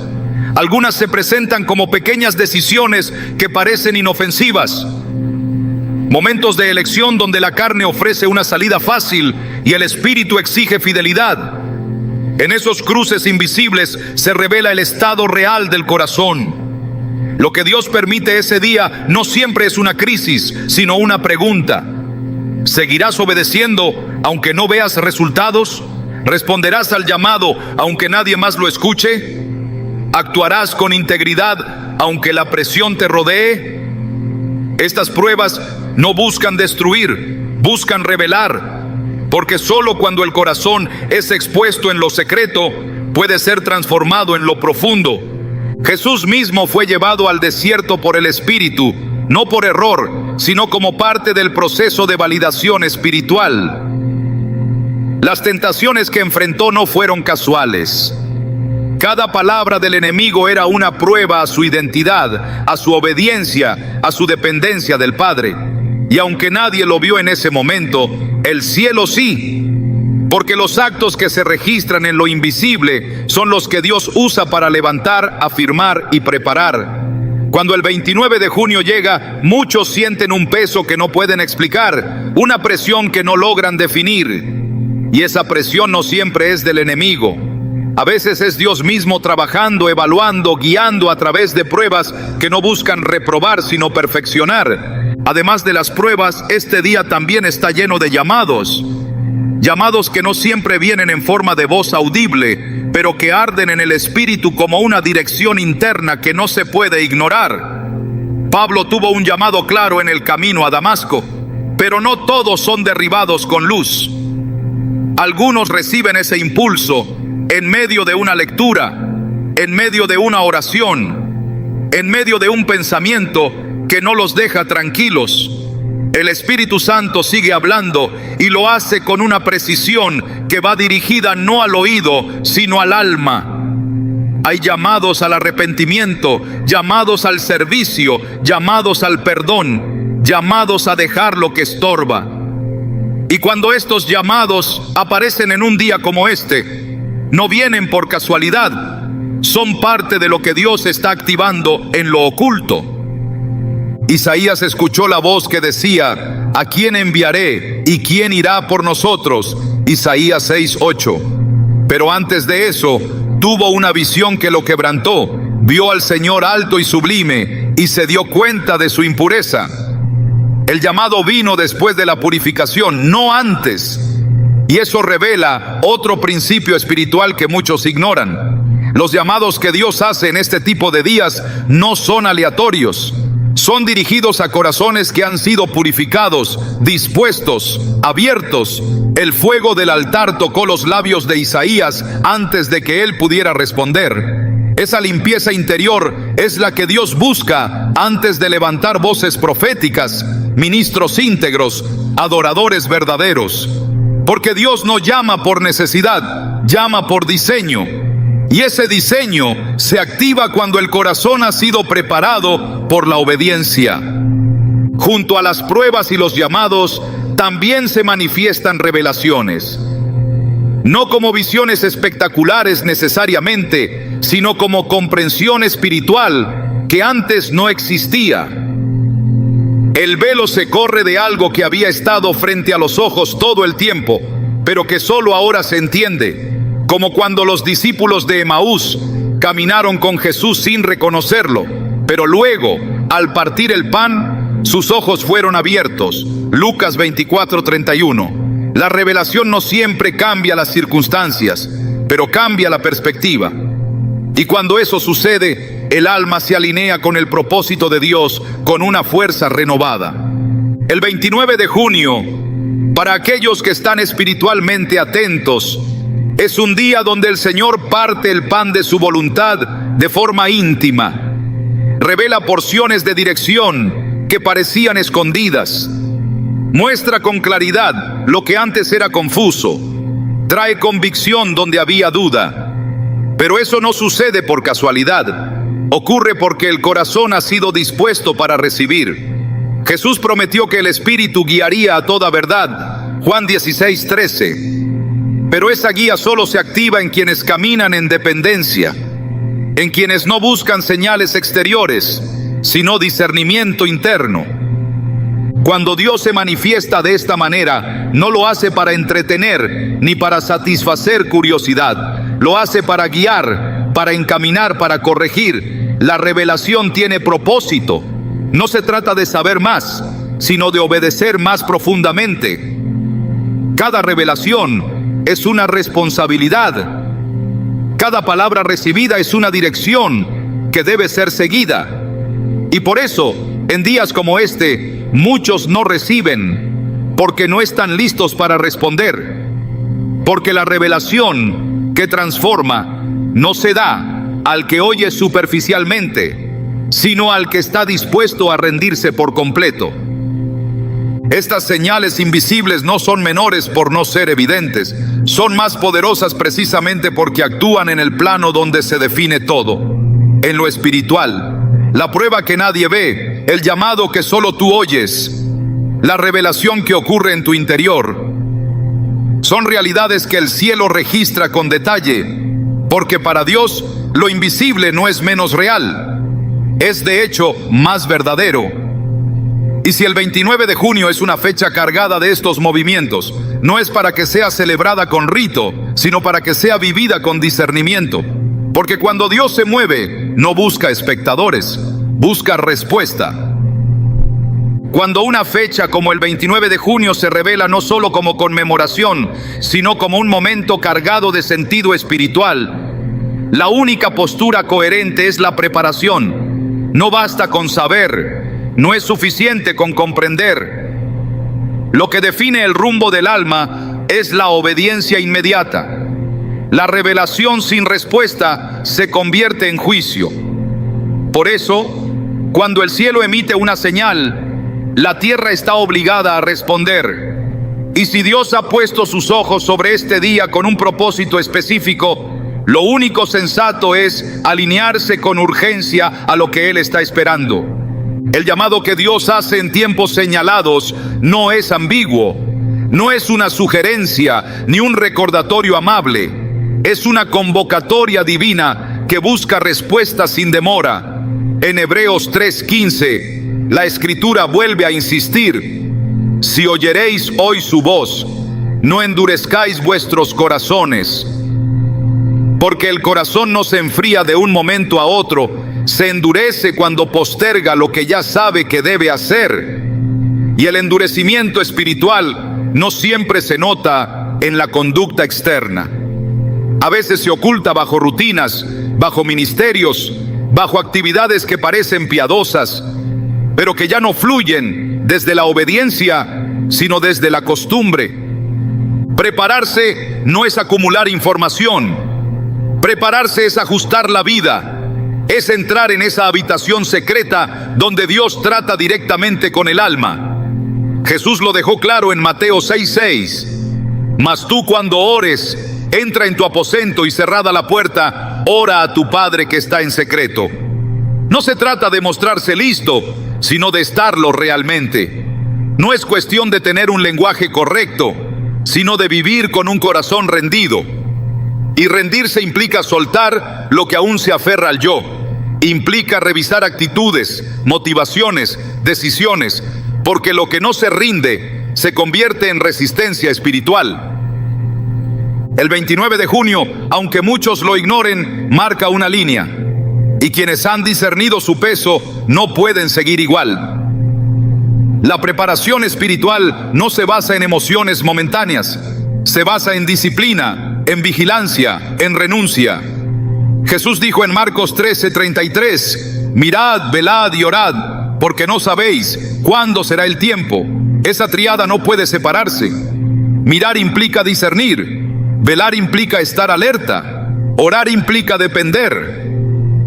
Algunas se presentan como pequeñas decisiones que parecen inofensivas. Momentos de elección donde la carne ofrece una salida fácil y el espíritu exige fidelidad. En esos cruces invisibles se revela el estado real del corazón. Lo que Dios permite ese día no siempre es una crisis, sino una pregunta. ¿Seguirás obedeciendo aunque no veas resultados? ¿Responderás al llamado aunque nadie más lo escuche? ¿Actuarás con integridad aunque la presión te rodee? Estas pruebas no buscan destruir, buscan revelar. Porque solo cuando el corazón es expuesto en lo secreto, puede ser transformado en lo profundo. Jesús mismo fue llevado al desierto por el Espíritu, no por error, sino como parte del proceso de validación espiritual. Las tentaciones que enfrentó no fueron casuales. Cada palabra del enemigo era una prueba a su identidad, a su obediencia, a su dependencia del Padre. Y aunque nadie lo vio en ese momento, el cielo sí. Porque los actos que se registran en lo invisible son los que Dios usa para levantar, afirmar y preparar. Cuando el 29 de junio llega, muchos sienten un peso que no pueden explicar, una presión que no logran definir. Y esa presión no siempre es del enemigo. A veces es Dios mismo trabajando, evaluando, guiando a través de pruebas que no buscan reprobar, sino perfeccionar. Además de las pruebas, este día también está lleno de llamados. Llamados que no siempre vienen en forma de voz audible, pero que arden en el espíritu como una dirección interna que no se puede ignorar. Pablo tuvo un llamado claro en el camino a Damasco, pero no todos son derribados con luz. Algunos reciben ese impulso en medio de una lectura, en medio de una oración, en medio de un pensamiento que no los deja tranquilos. El Espíritu Santo sigue hablando y lo hace con una precisión que va dirigida no al oído, sino al alma. Hay llamados al arrepentimiento, llamados al servicio, llamados al perdón, llamados a dejar lo que estorba. Y cuando estos llamados aparecen en un día como este, no vienen por casualidad, son parte de lo que Dios está activando en lo oculto. Isaías escuchó la voz que decía: ¿a quién enviaré y quién irá por nosotros? Isaías 6:8. Pero antes de eso, tuvo una visión que lo quebrantó. Vio al Señor alto y sublime y se dio cuenta de su impureza. El llamado vino después de la purificación, no antes. Y eso revela otro principio espiritual que muchos ignoran. Los llamados que Dios hace en este tipo de días no son aleatorios. Son dirigidos a corazones que han sido purificados, dispuestos, abiertos. El fuego del altar tocó los labios de Isaías antes de que él pudiera responder. Esa limpieza interior es la que Dios busca antes de levantar voces proféticas, ministros íntegros, adoradores verdaderos. Porque Dios no llama por necesidad, llama por diseño. Y ese diseño se activa cuando el corazón ha sido preparado por la obediencia. Junto a las pruebas y los llamados, también se manifiestan revelaciones. No como visiones espectaculares necesariamente, sino como comprensión espiritual que antes no existía. El velo se corre de algo que había estado frente a los ojos todo el tiempo, pero que solo ahora se entiende. Como cuando los discípulos de Emaús caminaron con Jesús sin reconocerlo, pero luego, al partir el pan, sus ojos fueron abiertos. Lucas 24:31. La revelación no siempre cambia las circunstancias, pero cambia la perspectiva. Y cuando eso sucede, el alma se alinea con el propósito de Dios con una fuerza renovada. El 29 de junio, para aquellos que están espiritualmente atentos, es un día donde el Señor parte el pan de su voluntad de forma íntima. Revela porciones de dirección que parecían escondidas. Muestra con claridad lo que antes era confuso. Trae convicción donde había duda. Pero eso no sucede por casualidad. Ocurre porque el corazón ha sido dispuesto para recibir. Jesús prometió que el Espíritu guiaría a toda verdad. Juan 16:13. Pero esa guía solo se activa en quienes caminan en dependencia, en quienes no buscan señales exteriores, sino discernimiento interno. Cuando Dios se manifiesta de esta manera, no lo hace para entretener ni para satisfacer curiosidad. Lo hace para guiar, para encaminar, para corregir. La revelación tiene propósito. No se trata de saber más, sino de obedecer más profundamente. Cada revelación es una responsabilidad. Cada palabra recibida es una dirección que debe ser seguida. Y por eso, en días como este, muchos no reciben, porque no están listos para responder. Porque la revelación que transforma no se da al que oye superficialmente, sino al que está dispuesto a rendirse por completo. Estas señales invisibles no son menores por no ser evidentes, son más poderosas precisamente porque actúan en el plano donde se define todo, en lo espiritual. La prueba que nadie ve, el llamado que solo tú oyes, la revelación que ocurre en tu interior. Son realidades que el cielo registra con detalle, porque para Dios lo invisible no es menos real, es de hecho más verdadero. Y si el 29 de junio es una fecha cargada de estos movimientos, no es para que sea celebrada con rito, sino para que sea vivida con discernimiento. Porque cuando Dios se mueve, no busca espectadores, busca respuesta. Cuando una fecha como el 29 de junio se revela no solo como conmemoración, sino como un momento cargado de sentido espiritual, la única postura coherente es la preparación. No basta con saber, no es suficiente con comprender. Lo que define el rumbo del alma es la obediencia inmediata. La revelación sin respuesta se convierte en juicio. Por eso, cuando el cielo emite una señal, la tierra está obligada a responder. Y si Dios ha puesto sus ojos sobre este día con un propósito específico, lo único sensato es alinearse con urgencia a lo que Él está esperando. El llamado que Dios hace en tiempos señalados no es ambiguo, no es una sugerencia ni un recordatorio amable, es una convocatoria divina que busca respuestas sin demora. En Hebreos 3:15, la Escritura vuelve a insistir: si oyeréis hoy su voz, no endurezcáis vuestros corazones. Porque el corazón no se enfría de un momento a otro, se endurece cuando posterga lo que ya sabe que debe hacer. Y el endurecimiento espiritual no siempre se nota en la conducta externa. A veces se oculta bajo rutinas, bajo ministerios, bajo actividades que parecen piadosas, pero que ya no fluyen desde la obediencia, sino desde la costumbre. Prepararse no es acumular información. Prepararse es ajustar la vida. Es entrar en esa habitación secreta donde Dios trata directamente con el alma. Jesús lo dejó claro en Mateo 6:6. Mas tú, cuando ores, entra en tu aposento y cerrada la puerta, ora a tu Padre que está en secreto. No se trata de mostrarse listo, sino de estarlo realmente. No es cuestión de tener un lenguaje correcto, sino de vivir con un corazón rendido. Y rendirse implica soltar lo que aún se aferra al yo. Implica revisar actitudes, motivaciones, decisiones, porque lo que no se rinde se convierte en resistencia espiritual. El 29 de junio, aunque muchos lo ignoren, marca una línea. Y quienes han discernido su peso no pueden seguir igual. La preparación espiritual no se basa en emociones momentáneas, se basa en disciplina, en vigilancia, en renuncia. Jesús dijo en Marcos 13:33, mirad, velad y orad, porque no sabéis cuándo será el tiempo. Esa tríada no puede separarse. Mirar implica discernir, velar implica estar alerta, orar implica depender.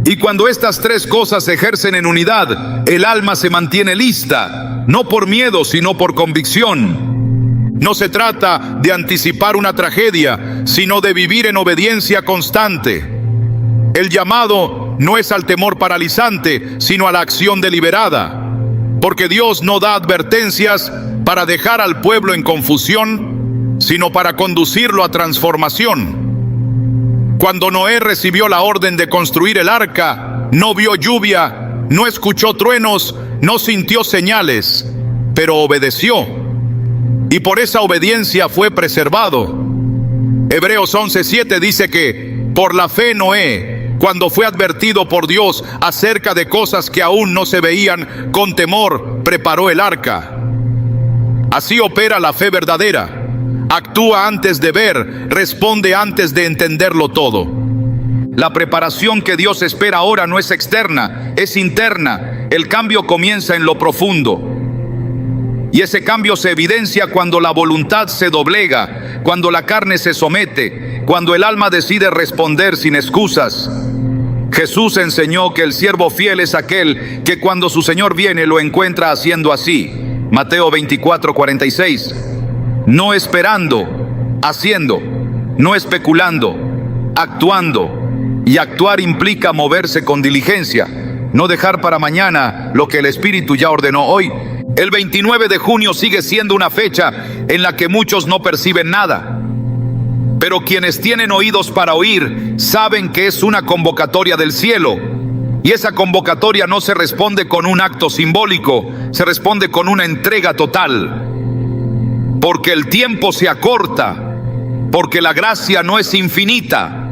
Y cuando estas tres cosas se ejercen en unidad, el alma se mantiene lista, no por miedo, sino por convicción. No se trata de anticipar una tragedia, sino de vivir en obediencia constante. El llamado no es al temor paralizante, sino a la acción deliberada. Porque Dios no da advertencias para dejar al pueblo en confusión, sino para conducirlo a transformación. Cuando Noé recibió la orden de construir el arca, no vio lluvia, no escuchó truenos, no sintió señales, pero obedeció. Y por esa obediencia fue preservado. Hebreos 11:7 dice que por la fe Noé, cuando fue advertido por Dios acerca de cosas que aún no se veían, con temor preparó el arca. Así opera la fe verdadera. Actúa antes de ver, responde antes de entenderlo todo. La preparación que Dios espera ahora no es externa, es interna. El cambio comienza en lo profundo. Y ese cambio se evidencia cuando la voluntad se doblega, cuando la carne se somete, cuando el alma decide responder sin excusas. Jesús enseñó que el siervo fiel es aquel que cuando su Señor viene lo encuentra haciendo así. Mateo 24:46. No esperando, haciendo, no especulando, actuando. Y actuar implica moverse con diligencia, no dejar para mañana lo que el Espíritu ya ordenó hoy. El 29 de junio sigue siendo una fecha en la que muchos no perciben nada. Pero quienes tienen oídos para oír saben que es una convocatoria del cielo. Y esa convocatoria no se responde con un acto simbólico, se responde con una entrega total. Porque el tiempo se acorta, porque la gracia no es infinita,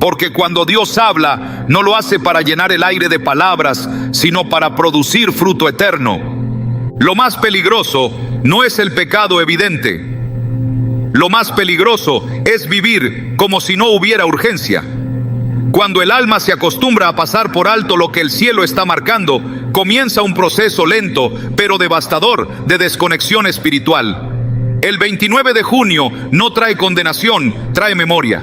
porque cuando Dios habla, no lo hace para llenar el aire de palabras, sino para producir fruto eterno. Lo más peligroso no es el pecado evidente. Lo más peligroso es vivir como si no hubiera urgencia. Cuando el alma se acostumbra a pasar por alto lo que el cielo está marcando, comienza un proceso lento, pero devastador, de desconexión espiritual. El 29 de junio no trae condenación, trae memoria.